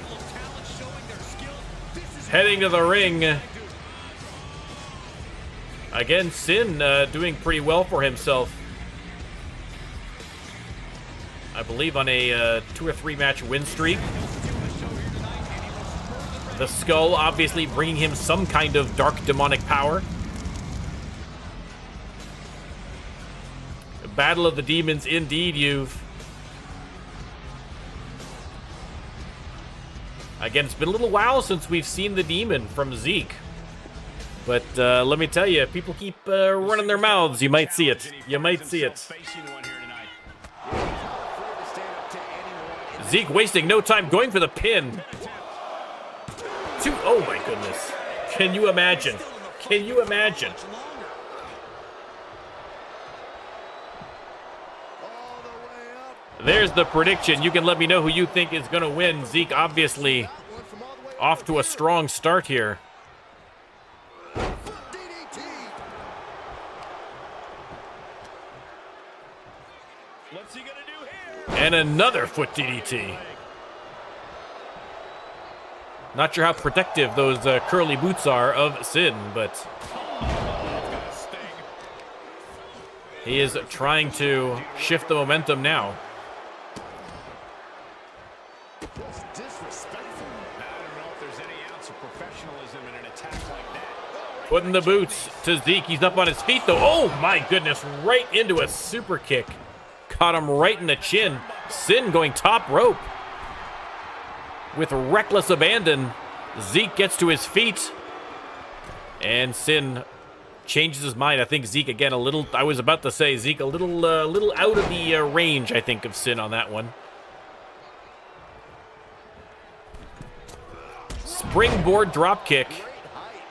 heading to the ring. Again, Sin doing pretty well for himself. I believe on a 2 or 3 match win streak. The skull obviously bringing him some kind of dark demonic power. Battle of the Demons, indeed, you've. Again, it's been a little while since we've seen the demon from Zeke. But let me tell you, people keep running their mouths. You might see it. You might see it. Zeke wasting no time going for the pin. Oh my goodness. Can you imagine? Can you imagine? There's the prediction. You can let me know who you think is going to win. Zeke obviously off to a strong start here. What's he gonna do here? And another foot DDT. Not sure how protective those curly boots are of Sin, but he is trying to shift the momentum now. That's disrespectful. I don't know if there's any ounce of professionalism in an attack like that. Putting the boots to Zeke. He's up on his feet, though. Oh, my goodness. Right into a super kick. Caught him right in the chin. Sin going top rope. With reckless abandon, Zeke gets to his feet. And Sin changes his mind. I think Zeke, again, a little... I was about to say, Zeke, a little out of the range, I think, of Sin on that one. Springboard drop kick.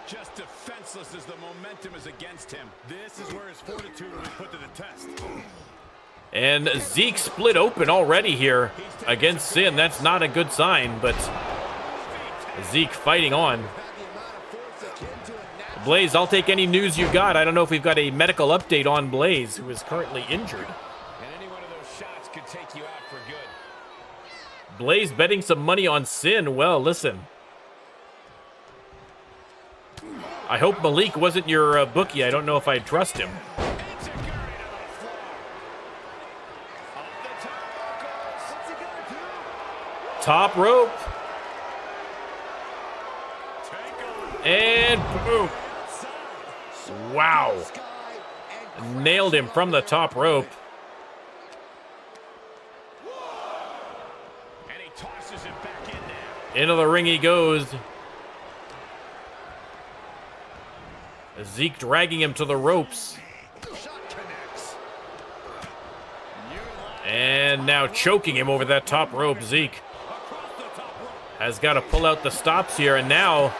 Just defenseless as the momentum is against him. This is where his fortitude will be put to the test. And Zeke split open already here against Sin. That's not a good sign, but Zeke fighting on. Blaze, I'll take any news you got. I don't know if we've got a medical update on Blaze, who is currently injured. And any one of those shots could take you out for good. Blaze betting some money on Sin. Well, listen. I hope Malik wasn't your bookie. I don't know if I trust him. Top rope. And boom. Wow. Nailed him from the top rope. And he tosses it back in there. Into the ring he goes. Zeke dragging him to the ropes. And now choking him over that top rope. Zeke has got to pull out the stops here. And now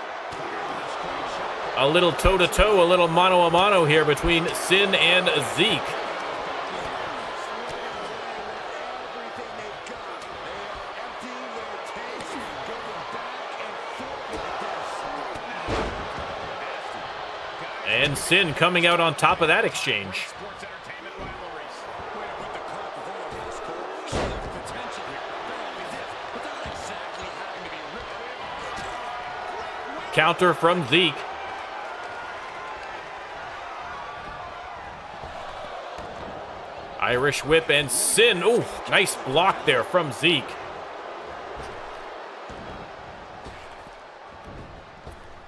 a little toe-to-toe, a little mano-a-mano here between Sin and Zeke. And Sin coming out on top of that exchange. Counter from Zeke. Irish whip and Sin. Ooh, nice block there from Zeke.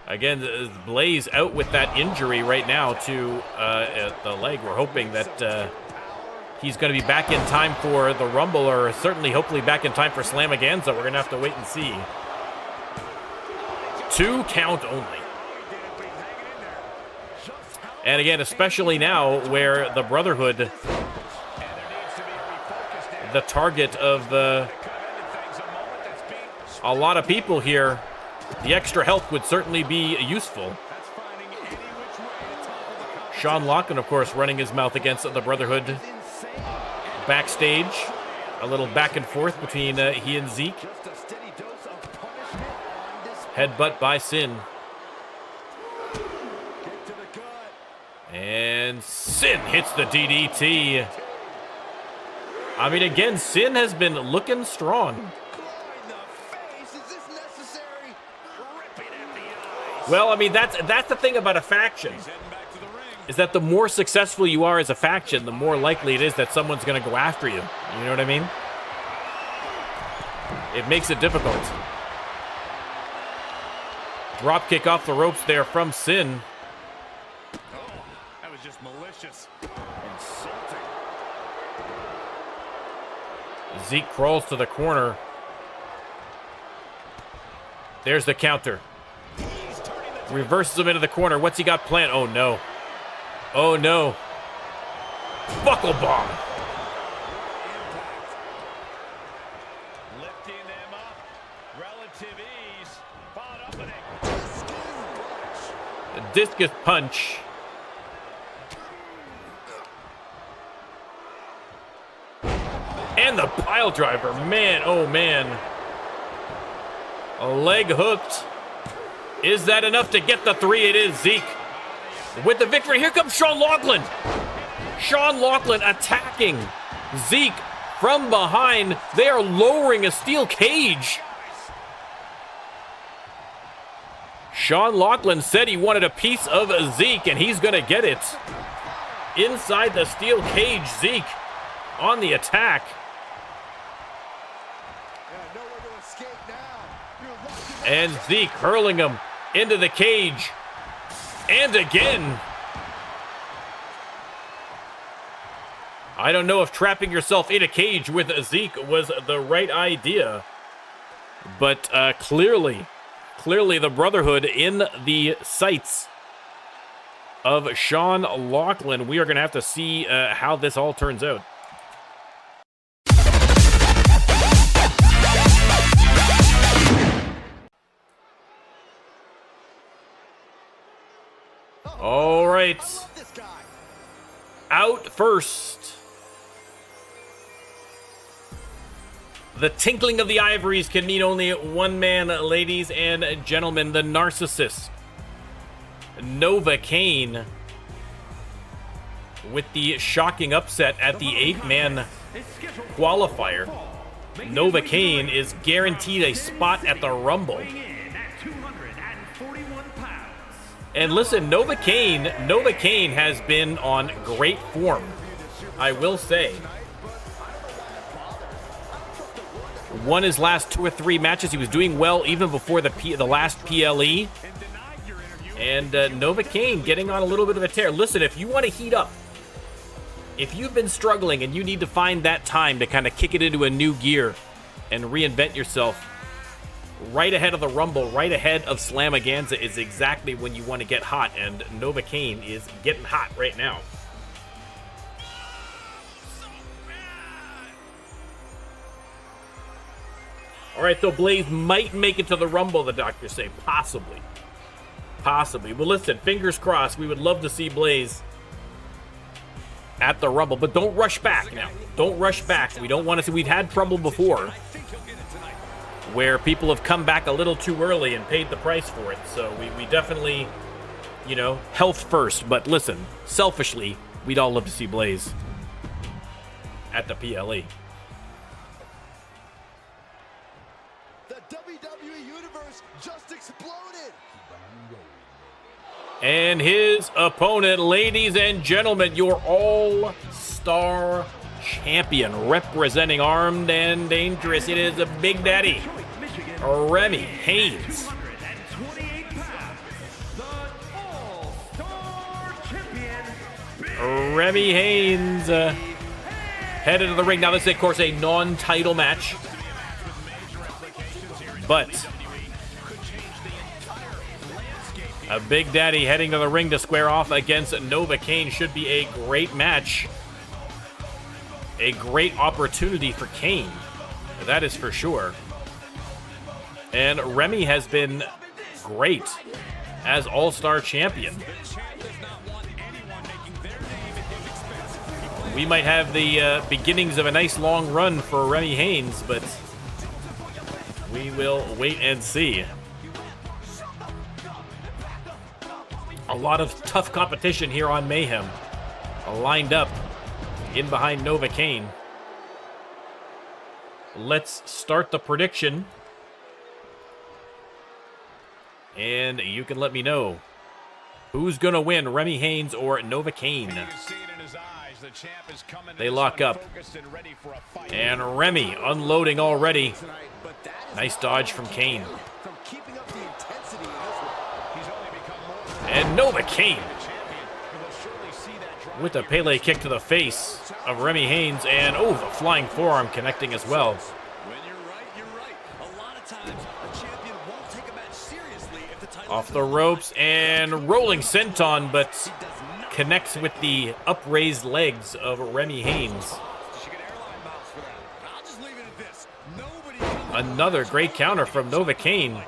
Again, Blaze out with that injury right now to the leg. We're hoping that he's going to be back in time for the Rumble, or certainly, hopefully, back in time for Slamaganza. We're going to have to wait and see. 2 count only. And again, especially now where the Brotherhood, the target of a lot of people here, the extra help would certainly be useful. Sean Lochlan, of course, running his mouth against the Brotherhood. Backstage, a little back and forth between he and Zeke. Headbutt by Sin. And Sin hits the DDT. I mean, again, Sin has been looking strong. Well, I mean, that's the thing about a faction, is that the more successful you are as a faction, the more likely it is that someone's going to go after you. You know what I mean? It makes it difficult. Drop kick off the ropes there from Sin. Oh, that was just malicious. Insulting. Zeke crawls to the corner. There's the counter. Reverses him into the corner. What's he got planned? Oh, no. Oh, no. Buckle bomb. Lifting them up. Relative ease. Spot opening. Discus punch. And the pile driver. Man, oh, man. A leg hooked. Is that enough to get the 3? It is. Zeke with the victory. Here comes Sean Lochlan. Sean Lochlan attacking Zeke from behind. They are lowering a steel cage. Sean Lochlan said he wanted a piece of Zeke, and he's going to get it. Inside the steel cage, Zeke on the attack. And Zeke hurling him into the cage. And again. I don't know if trapping yourself in a cage with Zeke was the right idea. But clearly the Brotherhood in the sights of Sean Lochlan. We are going to have to see how this all turns out. All right. Out first. The tinkling of the ivories can mean only one man, ladies and gentlemen. The narcissist, Nova Kaine, with the shocking upset at the 8-man qualifier. Nova Kaine is guaranteed a spot at the Rumble. And listen, Nova Kaine has been on great form, I will say. Won his last 2 or 3 matches. He was doing well even before the last PLE. And Nova Kaine getting on a little bit of a tear. Listen, if you want to heat up, if you've been struggling and you need to find that time to kind of kick it into a new gear and reinvent yourself, right ahead of the Rumble, right ahead of Slamaganza is exactly when you want to get hot, and Nova Kaine is getting hot right now. All right, so Blaze might make it to the Rumble, the doctors say. Possibly. Possibly. Well, listen, fingers crossed. We would love to see Blaze at the Rumble, but don't rush back now. Don't rush back. We don't want to see. We've had trouble before where people have come back a little too early and paid the price for it. So we definitely, you know, health first. But listen, selfishly, we'd all love to see Blaze at the PLE. The WWE Universe just exploded. And his opponent, ladies and gentlemen, your All-Star Champion, representing Armed and Dangerous. It is a Big Daddy, Remy Haynes. Remy Haynes headed to the ring. Now, this is, of course, a non-title match. But a Big Daddy heading to the ring to square off against Nova Kaine should be a great match. A great opportunity for Kaine. That is for sure. And Remy has been great as All-Star Champion. We might have the beginnings of a nice long run for Remy Haynes, but we will wait and see. A lot of tough competition here on Mayhem. Lined up in behind Nova Kaine. Let's start the prediction. And you can let me know who's going to win, Remy Haynes or Nova Kaine. They lock up. And Remy unloading already. Nice dodge from Kaine. And Nova Kaine with a Pele kick to the face of Remy Haynes. And, oh, the flying forearm connecting as well. Off the ropes and rolling senton, but connects with the upraised legs of Remy Haynes. Another great counter from Nova Kaine.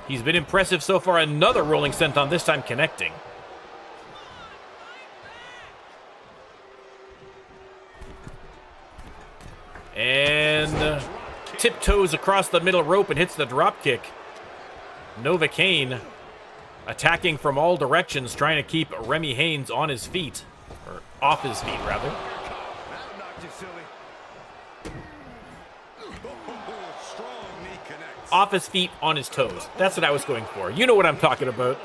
He's been impressive so far. Another rolling senton, this time connecting. And tiptoes across the middle rope and hits the drop kick. Nova Kaine attacking from all directions, trying to keep Remy Haynes on his feet. Or off his feet, rather. Off his feet, on his toes. That's what I was going for. You know what I'm talking about.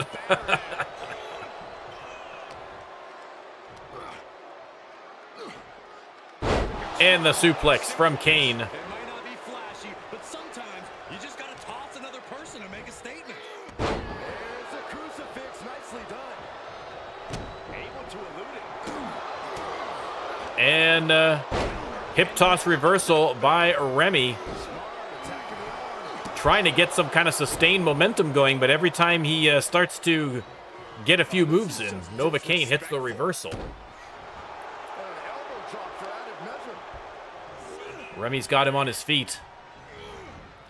And the suplex from Kaine. And hip toss reversal by Remy. Trying to get some kind of sustained momentum going, but every time he starts to get a few moves in, Nova Kaine hits the reversal. Remy's got him on his feet.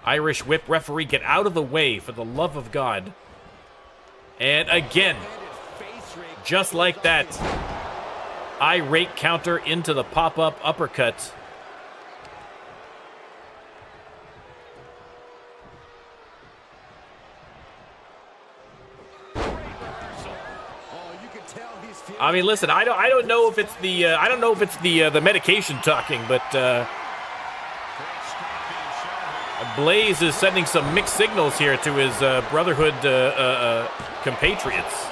Irish whip referee, get out of the way for the love of God. And again, just like that, irate counter into the pop-up uppercut. I mean, listen, I don't know if it's the medication talking, but Blaze is sending some mixed signals here to his Brotherhood compatriots.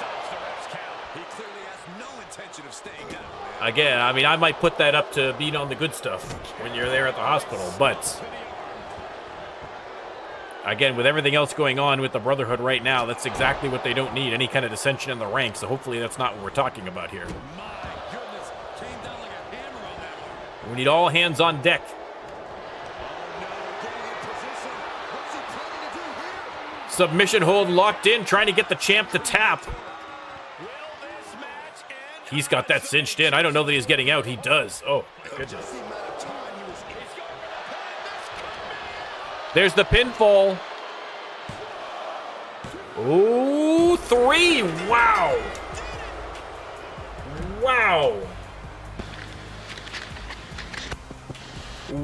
Again, I mean, I might put that up to being on the good stuff when you're there at the hospital, but again, with everything else going on with the Brotherhood right now, that's exactly what they don't need, any kind of dissension in the ranks, so hopefully that's not what we're talking about here. We need all hands on deck. Submission hold locked in, trying to get the champ to tap. He's got that cinched in. I don't know that he's getting out. He does. Oh, my goodness. There's the pinfall. Ooh, 3. Wow. Wow.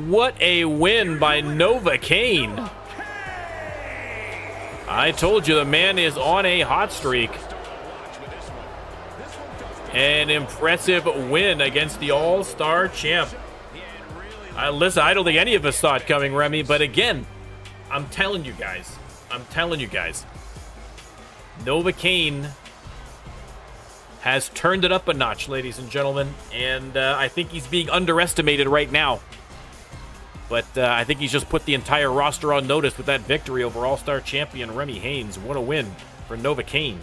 What a win by Nova Kaine. I told you the man is on a hot streak. An impressive win against the All-Star Champ. Listen, I don't think any of us saw it coming, Remy, but again, I'm telling you guys. Nova Kaine has turned it up a notch, ladies and gentlemen, and I think he's being underestimated right now. But I think he's just put the entire roster on notice with that victory over All-Star Champion Remy Haynes. What a win for Nova Kaine.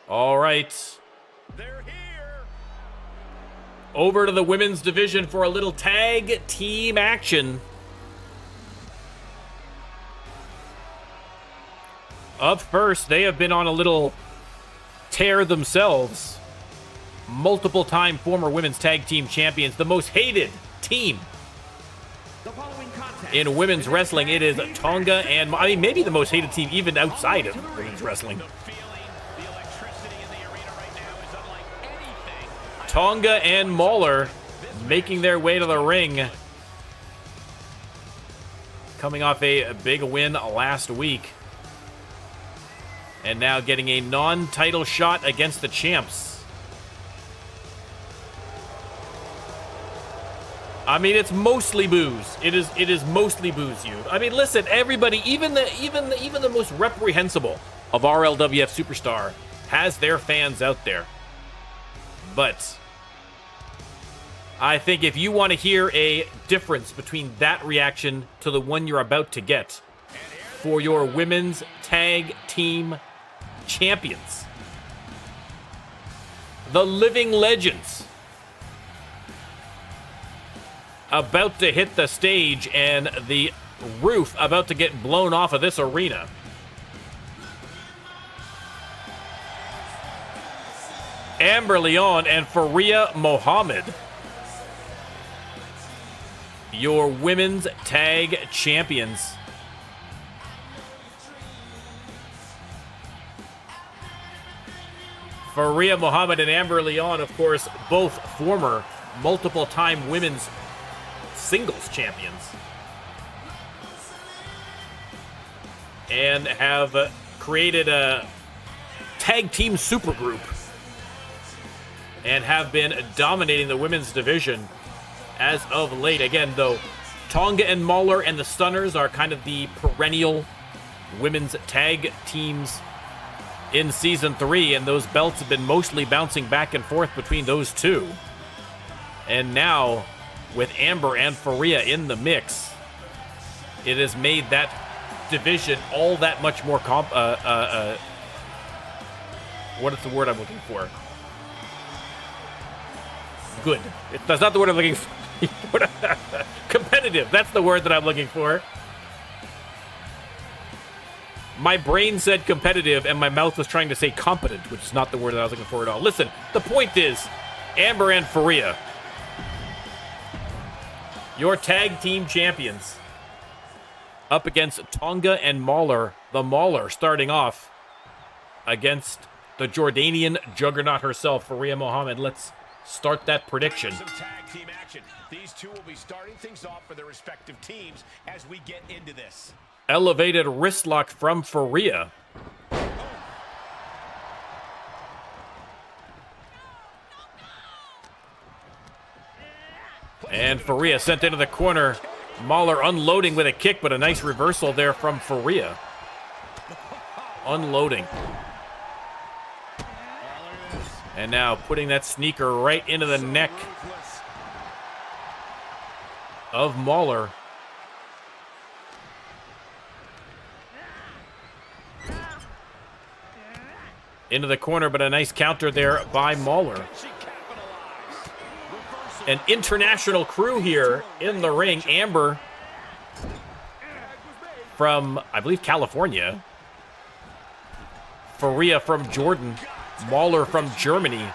All right. They're here. Over to the women's division for a little tag team action. Up first, they have been on a little tear themselves. Multiple-time former women's tag team champions, the most hated team in women's wrestling. It is Tonga and, I mean, maybe the most hated team even outside of women's wrestling. Tonga and Mauler making their way to the ring. Coming off a big win last week. And now getting a non-title shot against the champs. I mean, it's mostly booze. It is mostly booze, you. I mean, listen, everybody, even the most reprehensible of RLWF Superstar has their fans out there. But I think if you want to hear a difference between that reaction to the one you're about to get for your women's tag team champions, the living legends, about to hit the stage and the roof about to get blown off of this arena. Amber Leon and Faria Mohammed, your women's tag champions. Faria Mohammed and Amber Leon, of course, both former multiple-time women's singles champions. And have created a tag team supergroup. And have been dominating the women's division as of late. Again, though, Tonga and Mauler and the Stunners are kind of the perennial women's tag teams in Season 3, and those belts have been mostly bouncing back and forth between those two. And now, with Amber and Faria in the mix, it has made that division all that much more what is the word I'm looking for? Good. That's not the word I'm looking for. Competitive. That's the word that I'm looking for. My brain said competitive, and my mouth was trying to say competent, which is not the word that I was looking for at all. Listen, the point is, Amber and Faria, your tag team champions, up against Tonga and Mauler. The Mauler starting off against the Jordanian juggernaut herself, Faria Mohammed. Let's start that prediction. Some tag team action. These two will be starting things off for their respective teams as we get into this. Elevated wrist lock from Faria. And Faria sent into the corner. Mauler unloading with a kick, but a nice reversal there from Faria. Unloading. And now putting that sneaker right into the neck of Mauler. Into the corner, but a nice counter there by Mauler. An international crew here in the ring. Amber from, I believe, California. Faria from Jordan. Mauler from Germany.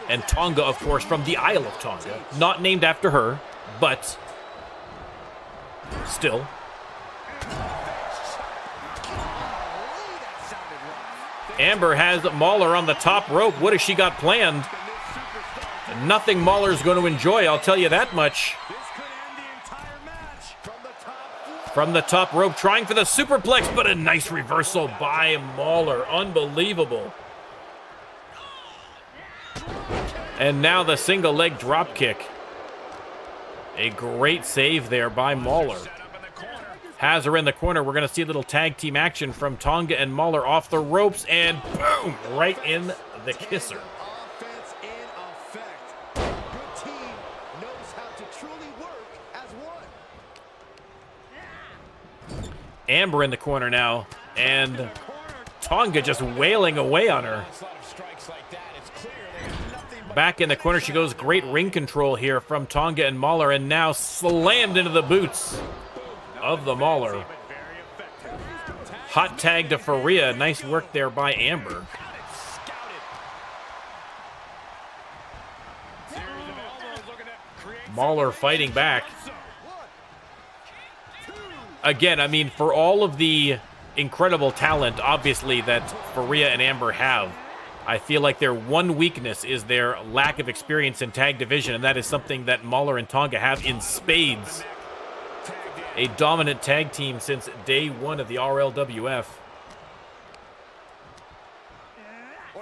And Tonga, of course, from the Isle of Tonga. Not named after her, but still. Amber has Mauler on the top rope. What has she got planned? Nothing Mauler's going to enjoy, I'll tell you that much. From the top rope, trying for the superplex, but a nice reversal by Mauler. Unbelievable. And now the single leg drop kick. A great save there by Mauler. Has her in the corner. We're going to see a little tag team action from Tonga and Mauler off the ropes, and boom, right in the kisser. Offense in effect. Good team knows how to truly work as one. Amber in the corner now, and Tonga just wailing away on her. Back in the corner she goes. Great ring control here from Tonga and Mauler, and now slammed into the boots of the Mauler. Hot tag to Faria. Nice work there by Amber. Mauler fighting back. Again, I mean, for all of the incredible talent, obviously, that Faria and Amber have, I feel like their one weakness is their lack of experience in tag division, and that is something that Mauler and Tonga have in spades. A dominant tag team since day one of the RLWF.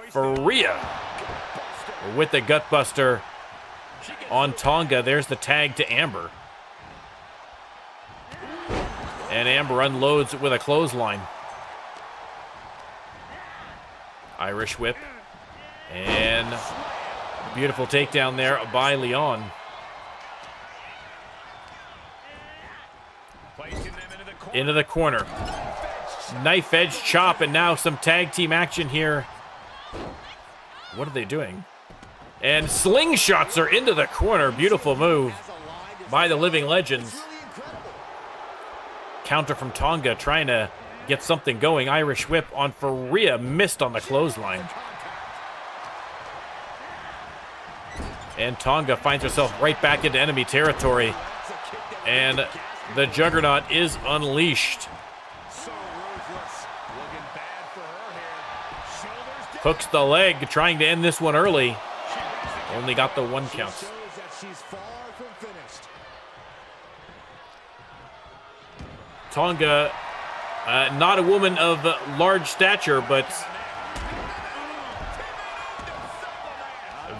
Faria with the gutbuster on Tonga. There's the tag to Amber. And Amber unloads with a clothesline. Irish whip. And beautiful takedown there by Leon. Into the corner. Knife edge chop, and now some tag team action here. What are they doing? And slingshots her into the corner. Beautiful move by the Living Legends. Counter from Tonga, trying to get something going. Irish whip on Faria, missed on the clothesline. And Tonga finds herself right back into enemy territory. And the Juggernaut is unleashed. Hooks the leg, trying to end this one early. Only got the one count. Tonga, not a woman of large stature, but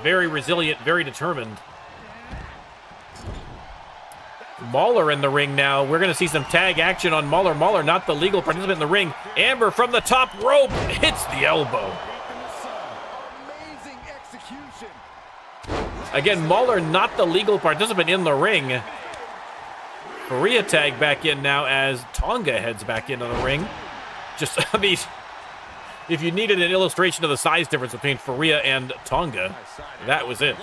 very resilient, very determined. Mauler in the ring now. We're going to see some tag action on Mauler. Mauler, not the legal participant in the ring. Amber from the top rope hits the elbow. Again, Mauler, not the legal participant in the ring. Faria tag back in now as Tonga heads back into the ring. Just, I mean, if you needed an illustration of the size difference between Faria and Tonga, that was it.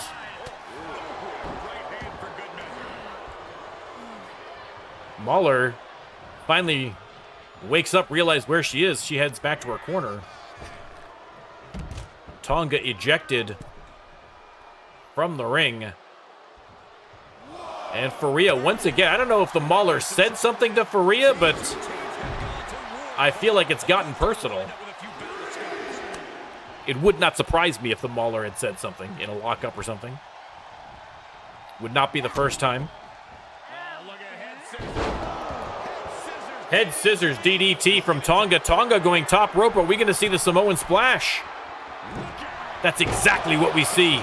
Mauler finally wakes up, realizes where she is. She heads back to her corner. Tonga ejected from the ring. And Faria, once again, I don't know if the Mauler said something to Faria, but I feel like it's gotten personal. It would not surprise me if the Mauler had said something in a lockup or something. Would not be the first time. Head scissors DDT from Tonga. Tonga going top rope. Are we going to see the Samoan splash? That's exactly what we see.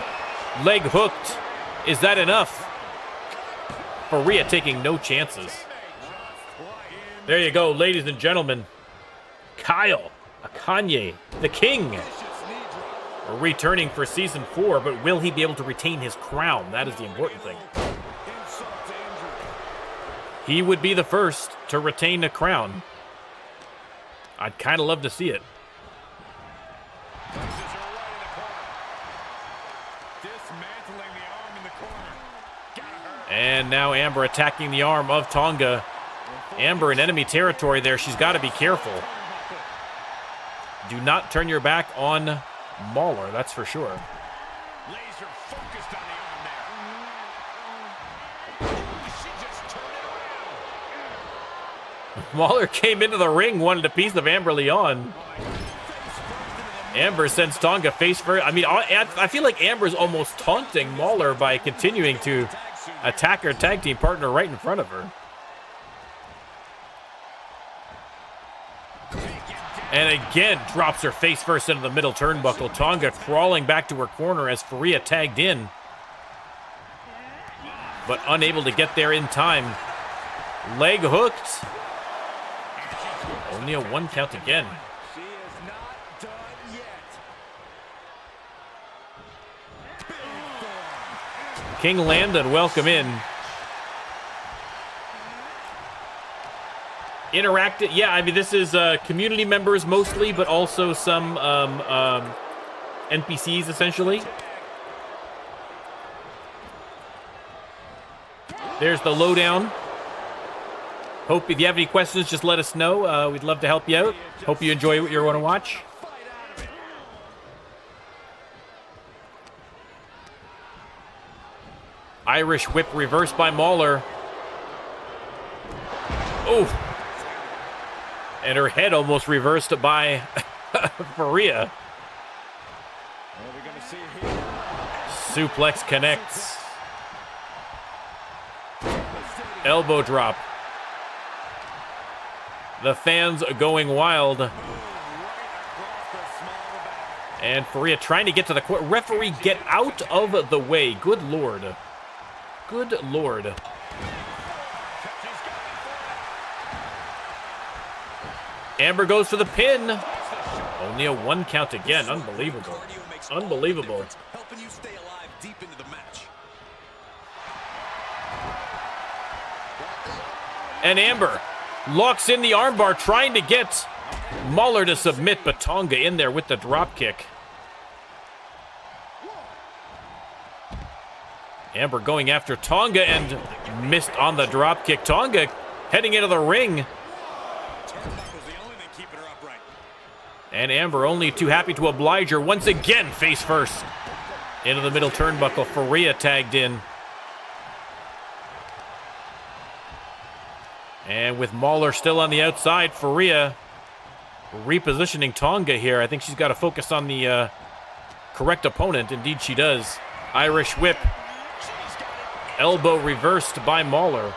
Leg hooked. Is that enough? Faria taking no chances. There you go, ladies and gentlemen. Kail, Akane, the King, returning for Season 4, but will he be able to retain his crown? That is the important thing. He would be the first to retain the crown. I'd kind of love to see it. And now Amber attacking the arm of Tonga. Amber in enemy territory there. She's got to be careful. Do not turn your back on Mauler, that's for sure. Laser focused on the arm there. She just turned it around. Mauler came into the ring, wanted a piece of Amber Leon. Amber sends Tonga face first. I mean, I feel like Amber's almost taunting Mauler by continuing to attack her tag team partner right in front of her. And again, drops her face first into the middle turnbuckle. Tonga crawling back to her corner as Faria tagged in, but unable to get there in time. Leg hooked. Only a 1 count again. She is not done yet. King Landon, welcome in. Interactive, yeah, I mean, this is community members mostly, but also some NPCs, essentially. There's the lowdown. Hope if you have any questions, just let us know. We'd love to help you out. Hope you enjoy what you want to watch. Irish whip reversed by Mauler. Oh. And her head almost reversed by Faria. Suplex connects. Elbow drop. The fans going wild. And Faria trying to get to the court. Referee, get out of the way. Good Lord. Good Lord. Amber goes for the pin. Only a 1 count again. Unbelievable. Unbelievable. Helping you stay alive deep into the match. And Amber locks in the armbar, trying to get Mauler to submit, but Tonga in there with the drop kick. Amber going after Tonga and missed on the drop kick. Tonga heading into the ring. And Amber only too happy to oblige her once again, face first. Into the middle turnbuckle, Faria tagged in. And with Mauler still on the outside, Faria repositioning Tonga here. I think she's got to focus on the correct opponent. Indeed she does. Irish whip. Elbow reversed by Mauler.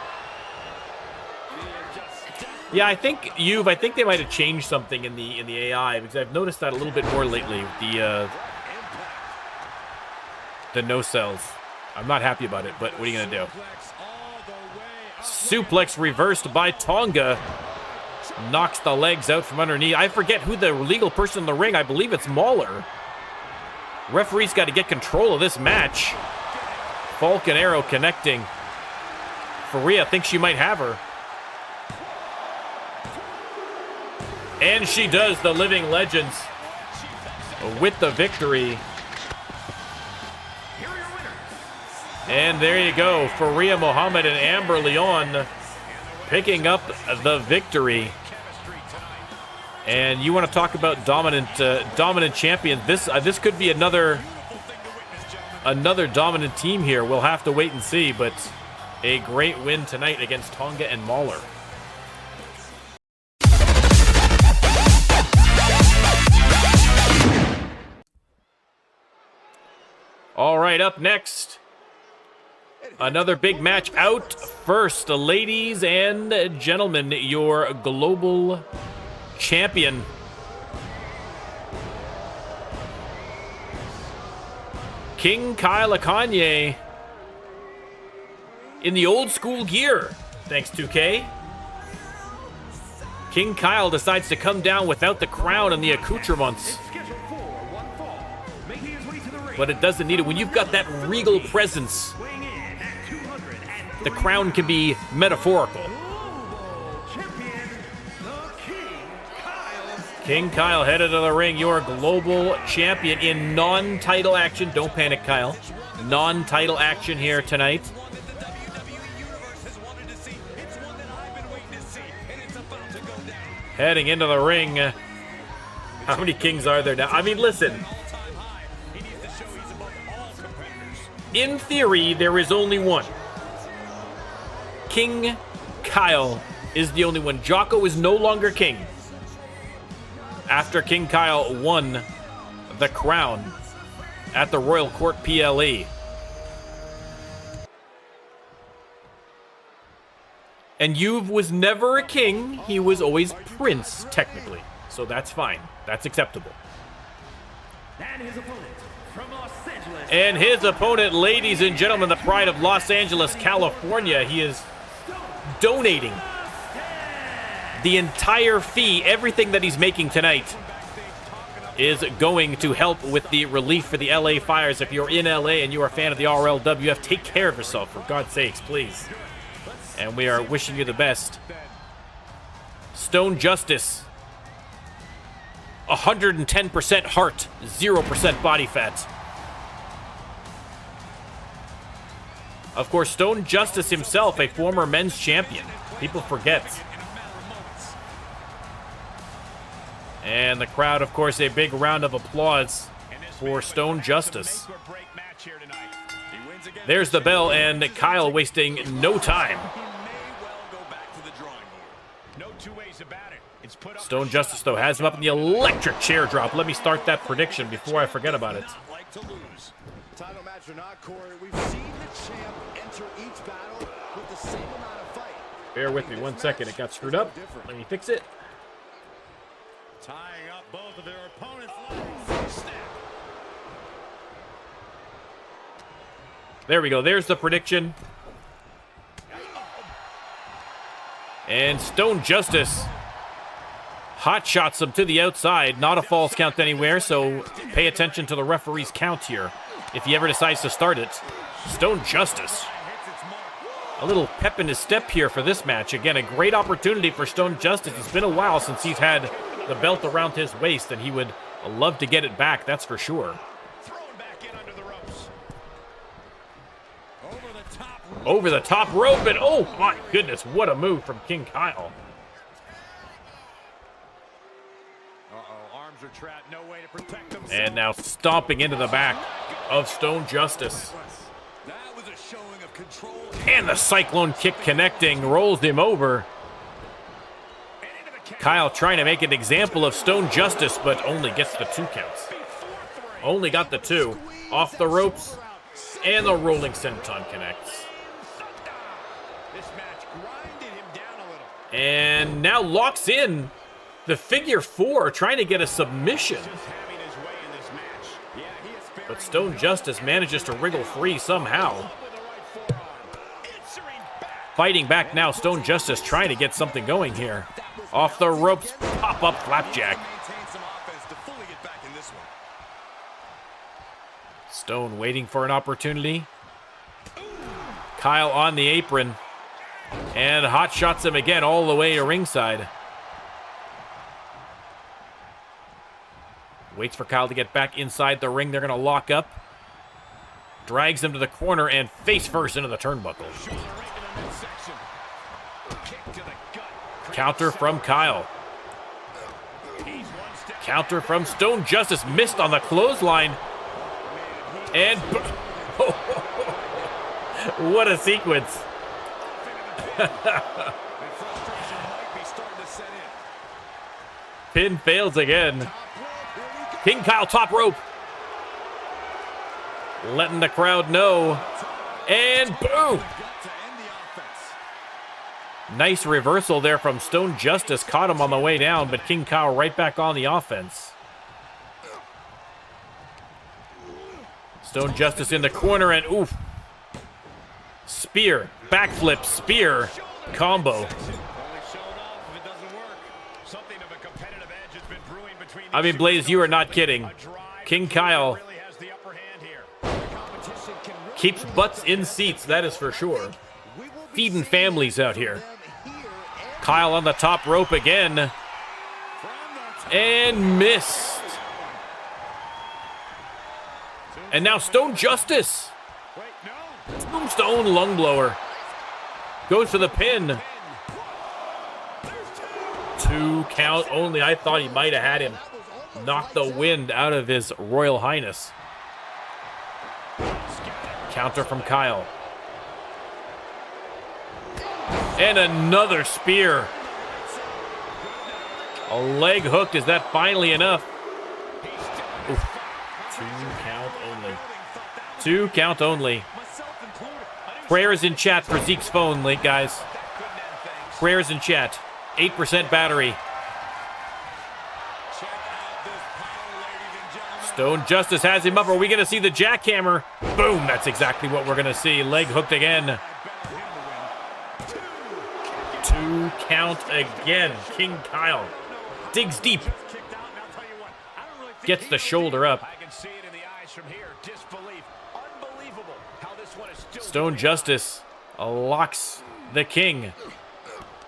Yeah, I think they might have changed something in the AI, because I've noticed that a little bit more lately with the no cells. I'm not happy about it, but what are you gonna do? Suplex reversed by Tonga. Knocks the legs out from underneath. I forget who the legal person in the ring. I believe it's Mauler. Referee's got to get control of this match. Falcon Arrow connecting. Faria thinks she might have her. And she does, the Living Legends with the victory. And there you go, Faria Muhammad and Amber Leon picking up the victory. And you want to talk about dominant champions? This could be another dominant team here. We'll have to wait and see, but a great win tonight against Tonga and Mauler. All right, up next, another big match. Out first, ladies and gentlemen, your global champion, King Kail Akane, in the old school gear. Thanks, 2K. King Kail decides to come down without the crown and the accoutrements. But it doesn't need it. When you've got that regal presence, the crown can be metaphorical. King Kail headed to the ring, your global champion in non-title action. Don't panic, Kyle. Non-title action here tonight. Heading into the ring. How many kings are there now? I mean, listen. In theory, there is only one. King Kail is the only one. Jocko is no longer king. After King Kail won the crown at the Royal Court PLE. And Juve was never a king. He was always prince, technically. So that's fine. That's acceptable. And his opponent, ladies and gentlemen, the pride of Los Angeles, California. He is donating the entire fee, everything that he's making tonight, is going to help with the relief for the LA fires. If you're in LA and you're a fan of the RLWF, take care of yourself, for God's sakes, please. And we are wishing you the best. Stone Justice. 110% heart, 0% body fat. Of course, Stone Justice himself, a former men's champion. People forget. And the crowd, of course, a big round of applause for Stone Justice. There's the bell, and Kail wasting no time. Stone Justice, though, has him up in the electric chair drop. Let me start that prediction before I forget about it. Title match or not, Corey, we've seen the champ enter each battle with the same amount of fight. Bear with me 1 second. It got screwed up. Let me fix it. Tying up both of their opponents' legs. Snap. There we go. There's the prediction. And Stone Justice hot shots him to the outside. Not a false count anywhere, so pay attention to the referee's count here if he ever decides to start it. Stone Justice. A little pep in his step here for this match. Again, a great opportunity for Stone Justice. It's been a while since he's had the belt around his waist, and he would love to get it back, that's for sure. Over the top rope, and oh my goodness, what a move from King Kail. Arms are trapped, no way to protect themselves. And now stomping into the back of Stone Justice. That was a showing of control. And the Cyclone kick connecting, rolls him over. Kail trying to make an example of Stone Justice, but only gets the 2 counts. Only got the 2. Off the ropes, and the rolling senton connects. And now locks in the figure 4, trying to get a submission. But Stone Justice manages to wriggle free somehow. Fighting back now, Stone Justice trying to get something going here. Off the ropes, pop-up flapjack. Stone waiting for an opportunity. Kail on the apron. And hot shots him again all the way to ringside. Waits for Kail to get back inside the ring. They're going to lock up. Drags him to the corner and face first into the turnbuckle. Counter from Kail. Counter from Stone Justice. Missed on the clothesline. And what a sequence. Pin fails again. King Kail top rope. Letting the crowd know. And boom. Nice reversal there from Stone Justice. Caught him on the way down, but King Kail right back on the offense. Stone Justice in the corner, and oof. Spear, backflip, spear, combo. I mean, Blaze, you are not kidding. King Kail keeps butts in seats, that is for sure. Feeding families out here. Kail on the top rope again. And missed. And now Stone Justice. Tombstone lung blower. Goes for the pin. 2 count only. I thought he might have had him knock the wind out of his Royal Highness. Counter from Kail. And another spear. A leg hooked. Is that finally enough? Oof. 2 count only. 2 count only. Prayers in chat for Zeke's phone, link, guys. Prayers in chat. 8% battery. Stone Justice has him up. Are we going to see the jackhammer? Boom. That's exactly what we're going to see. Leg hooked again. 2 count again. King Kail digs deep. Gets the shoulder up. Stone Justice locks the King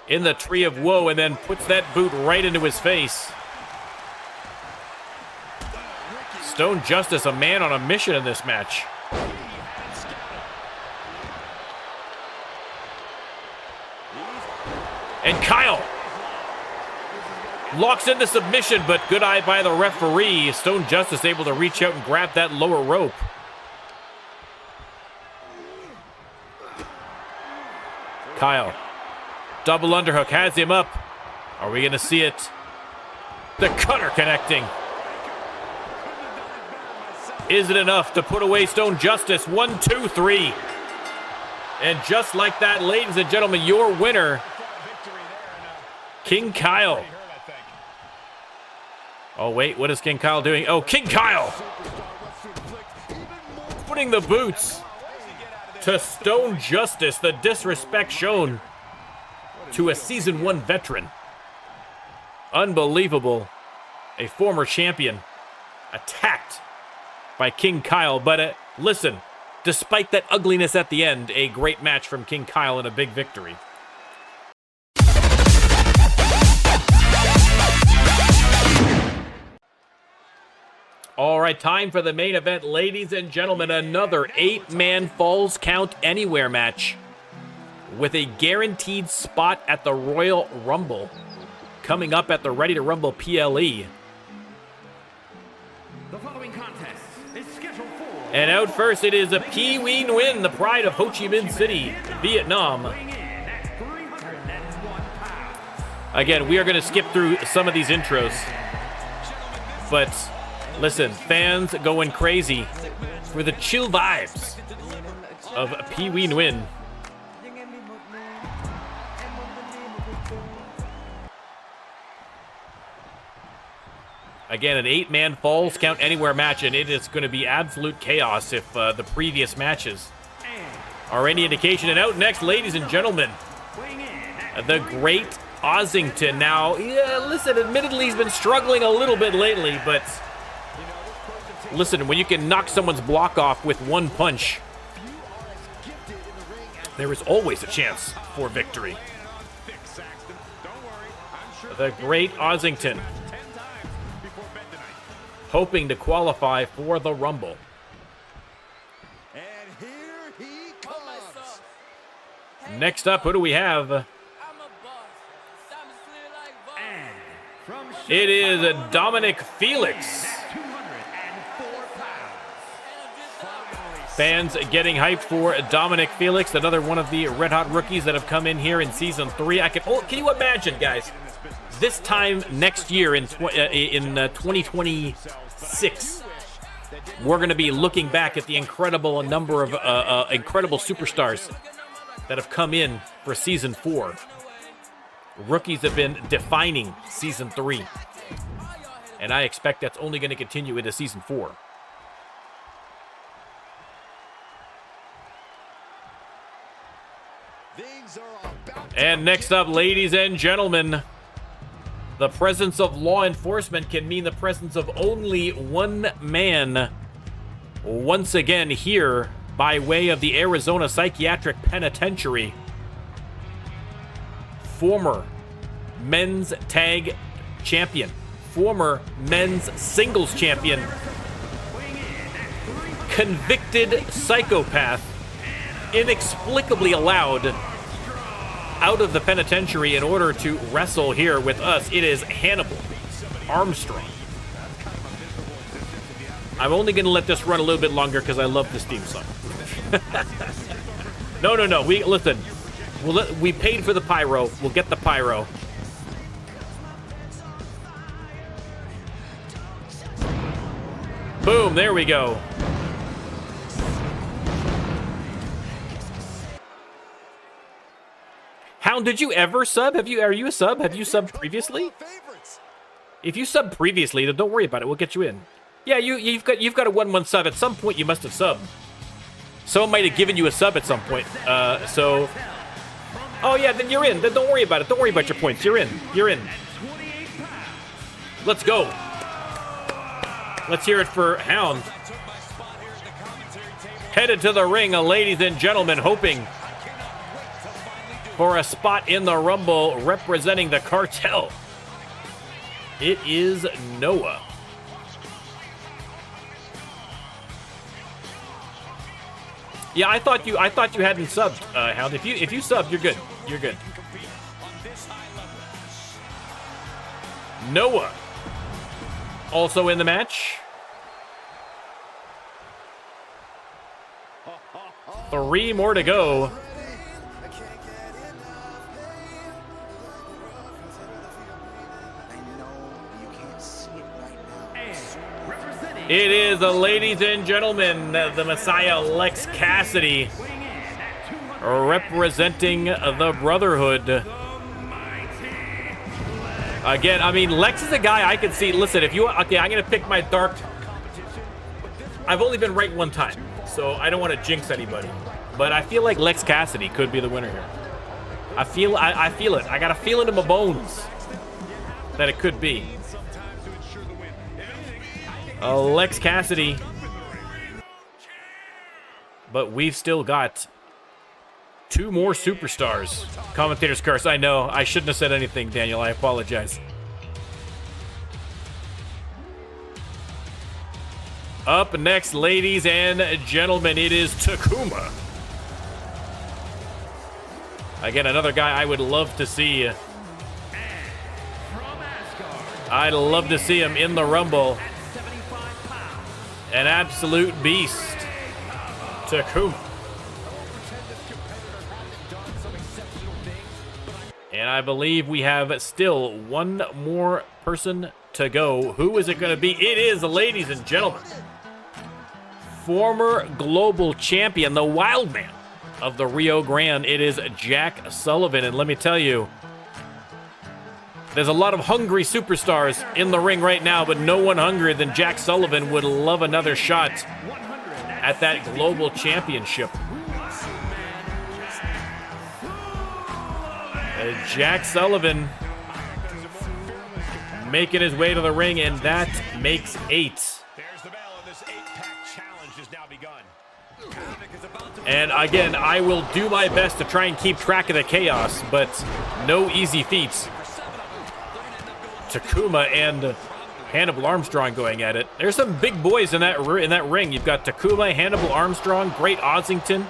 in the Tree of Woe and then puts that boot right into his face. Stone Justice, a man on a mission in this match. And Kail locks into submission, but good eye by the referee. Stone Justice able to reach out and grab that lower rope. Kail, double underhook, has him up. Are we going to see it? The cutter connecting. Is it enough to put away Stone Justice? 1, 2, 3. And just like that, ladies and gentlemen, your winner, King Kail. Oh, wait, what is King Kail doing? Oh, King Kail putting the boots to Stone Justice. The disrespect shown to a Season 1 veteran. Unbelievable. A former champion attacked by King Kail. But listen, despite that ugliness at the end, a great match from King Kail and a big victory. All right, time for the main event, ladies and gentlemen. Another 8-man Falls Count Anywhere match with a guaranteed spot at the Royal Rumble coming up at the Ready to Rumble PLE. The following contest is scheduled for... And out first, it is a Pee Wee Nguyen, the pride of Ho Chi Minh City, Vietnam. Again, we are going to skip through some of these intros, but listen, fans going crazy for the chill vibes of Pee Wee Nguyen. Again, an 8-man Falls Count Anywhere match, and it is going to be absolute chaos if the previous matches are any indication. And out next, ladies and gentlemen, the Great Ossington. Now, yeah, listen, admittedly, he's been struggling a little bit lately, but listen, when you can knock someone's block off with one punch, there is always a chance for victory. The Great Ossington, hoping to qualify for the Rumble. And here he comes. Next up, who do we have? It is Dominic Felix. Fans getting hyped for Dominic Felix, another one of the red hot rookies that have come in here in Season 3. Can you imagine, guys? This time next year in 2026, we're going to be looking back at the incredible number of incredible superstars that have come in for Season 4. Rookies have been defining Season 3, and I expect that's only going to continue into Season 4. And next up, ladies and gentlemen, the presence of law enforcement can mean the presence of only one man once again here by way of the Arizona Psychiatric Penitentiary. Former men's tag champion, former men's singles champion, convicted psychopath, inexplicably allowed out of the penitentiary in order to wrestle here with us. It is Hannibal Armstrong. I'm only going to let this run a little bit longer because I love this theme song. No. Listen. We paid for the pyro. We'll get the pyro. Boom, there we go. Hound, did you ever sub? Are you a sub? Have you subbed previously? If you subbed previously, then don't worry about it. We'll get you in. Yeah, you've got a 1-1 sub. At some point, you must have subbed. Someone might have given you a sub at some point. Oh yeah, then you're in. Then don't worry about it. Don't worry about your points. You're in. You're in. Let's go. Let's hear it for Hound. Headed to the ring, ladies and gentlemen, hoping for a spot in the Rumble representing the cartel. It is Noah. Yeah, I thought you hadn't subbed, Hound. If you subbed, you're good. You're good. Noah also in the match. 3 more to go. It is, ladies and gentlemen, the Messiah Lex Cassidy representing the Brotherhood. Again, I mean, Lex is a guy I could see. Listen, okay, I'm going to pick my dark. I've only been right one time, so I don't want to jinx anybody. But I feel like Lex Cassidy could be the winner here. I feel it. I got a feeling in my bones that it could be. Lex Cassidy. But we've still got 2 more superstars. Commentator's curse. I know. I shouldn't have said anything, Daniel. I apologize. Up next, ladies and gentlemen, it is Takuma. Again, another guy I would love to see. I'd love to see him in the Rumble. An absolute beast. Takuma. And I believe we have still 1 more person to go. Who is it going to be? It is, ladies and gentlemen, former global champion, the wild man of the Rio Grande. It is Jack Sullivan. And let me tell you, there's a lot of hungry superstars in the ring right now, but no one hungrier than Jack Sullivan would love another shot at that global championship. Jack Sullivan making his way to the ring, and that makes 8. There's the bell, and this 8-pack challenge has now begun. And again, I will do my best to try and keep track of the chaos, but no easy feats. Takuma and Hannibal Armstrong going at it. There's some big boys in that ring. You've got Takuma, Hannibal Armstrong, Great Ossington,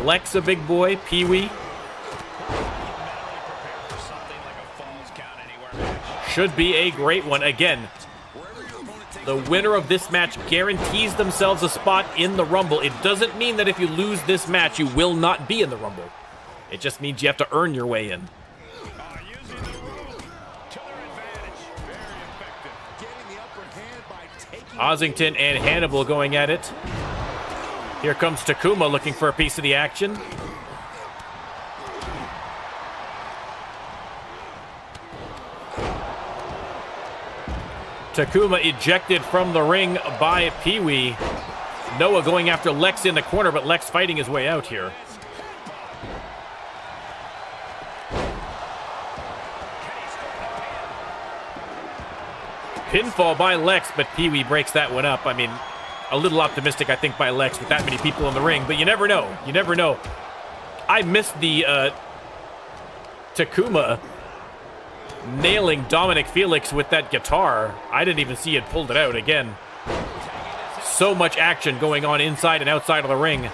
Lex, a big boy, Pee-wee. Should be a great one. Again, the winner of this match guarantees themselves a spot in the Rumble. It doesn't mean that if you lose this match, you will not be in the Rumble. It just means you have to earn your way in. Ossington and Hannibal going at it. Here comes Takuma looking for a piece of the action. Takuma ejected from the ring by Pee-wee. Noah going after Lex in the corner, but Lex fighting his way out here. Pinfall by Lex, but Pee-wee breaks that one up. I mean, a little optimistic, I think, by Lex with that many people in the ring, but you never know. You never know. I missed the Takuma nailing Dominic Felix with that guitar. I didn't even see it pulled it out again. So much action going on inside and outside of the ring.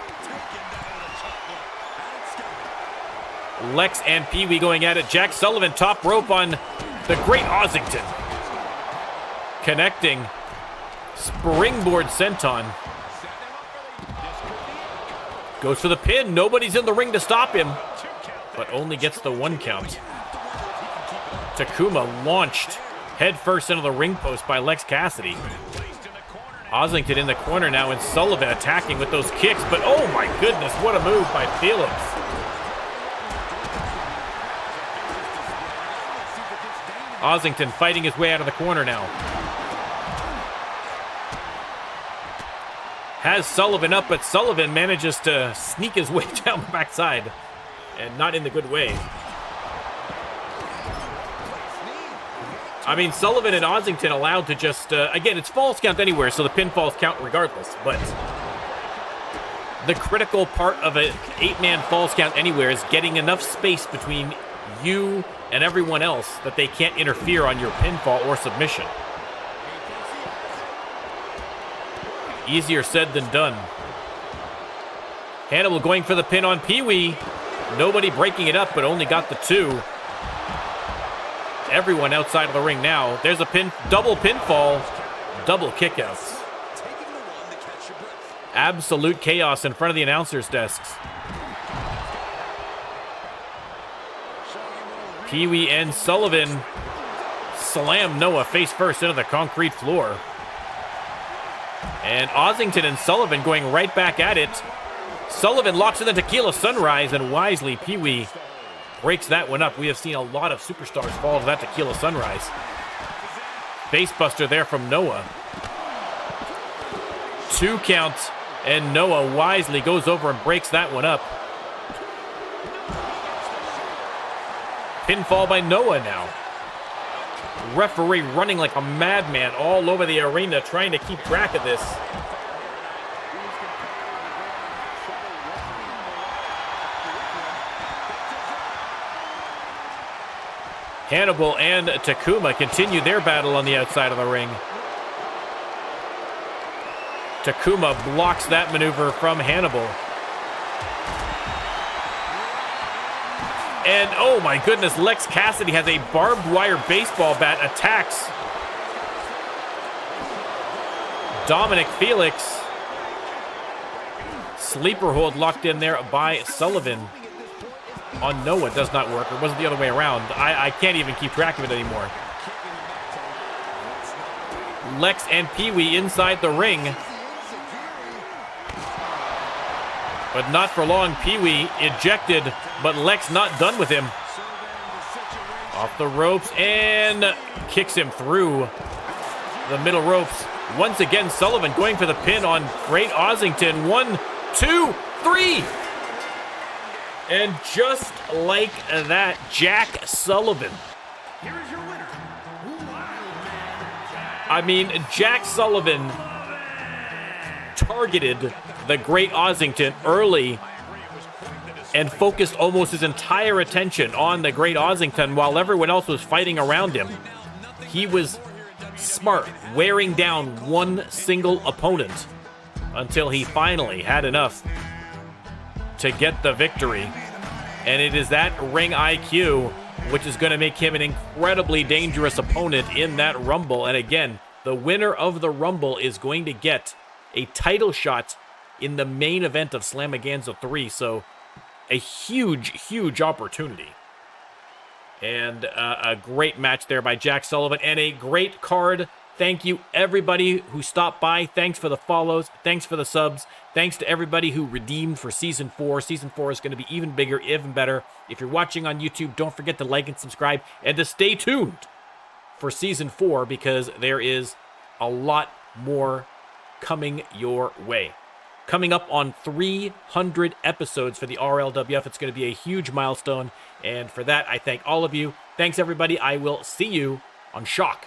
Lex and Pee-wee going at it. Jack Sullivan top rope on the Great Ossington. Connecting Springboard senton. Goes for the pin. Nobody's in the ring to stop him, but only gets the 1 count. Takuma launched headfirst into the ring post by Lex Cassidy. Oslington in the corner now, and Sullivan attacking with those kicks, but oh my goodness, what a move by Felix. Oslington fighting his way out of the corner now. Has Sullivan up, but Sullivan manages to sneak his way down the backside, and not in the good way. I mean, Sullivan and Oslington allowed to just, again, it's falls count anywhere, so the pinfalls count regardless, but the critical part of an 8-man falls count anywhere is getting enough space between you and everyone else that they can't interfere on your pinfall or submission. Easier said than done. Hannibal going for the pin on Pee-wee. Nobody breaking it up, but only got the 2. Everyone outside of the ring now. There's a double pinfall, double kickouts. Absolute chaos in front of the announcers' desks. Pee-wee and Sullivan slam Noah face first into the concrete floor. And Oslington and Sullivan going right back at it. Sullivan locks in the Tequila Sunrise, and wisely Pee-wee breaks that one up. We have seen a lot of superstars fall to that Tequila Sunrise. Facebuster there from Noah. 2 counts, and Noah wisely goes over and breaks that one up. Pinfall by Noah now. Referee running like a madman all over the arena trying to keep track of this. Hannibal and Takuma continue their battle on the outside of the ring. Takuma blocks that maneuver from Hannibal. And oh my goodness, Lex Cassidy has a barbed wire baseball bat, attacks Dominic Felix. Sleeper hold locked in there by Sullivan. On Noah does not work, or was it the other way around? I can't even keep track of it anymore. Lex and Pee-wee inside the ring. But not for long. Pee-wee ejected, but Lex not done with him. Off the ropes and kicks him through the middle ropes. Once again, Sullivan going for the pin on Great Oslington. 1, 2, 3. And just like that, Jack Sullivan. Here is your winner. I mean, Jack Sullivan targeted the Great Oslington early and focused almost his entire attention on the Great Oslington while everyone else was fighting around him. He was smart, wearing down one single opponent until he finally had enough to get the victory. And it is that ring IQ which is going to make him an incredibly dangerous opponent in that Rumble. And again, the winner of the Rumble is going to get a title shot in the main event of Slamaganza 3. So a huge, huge opportunity. And a great match there by Jack Sullivan and a great card. Thank you, everybody who stopped by. Thanks for the follows. Thanks for the subs. Thanks to everybody who redeemed for Season 4. Season 4 is going to be even bigger, even better. If you're watching on YouTube, don't forget to like and subscribe and to stay tuned for Season 4 because there is a lot more coming your way. Coming up on 300 episodes for the RLWF. It's going to be a huge milestone. And for that, I thank all of you. Thanks, everybody. I will see you on Shock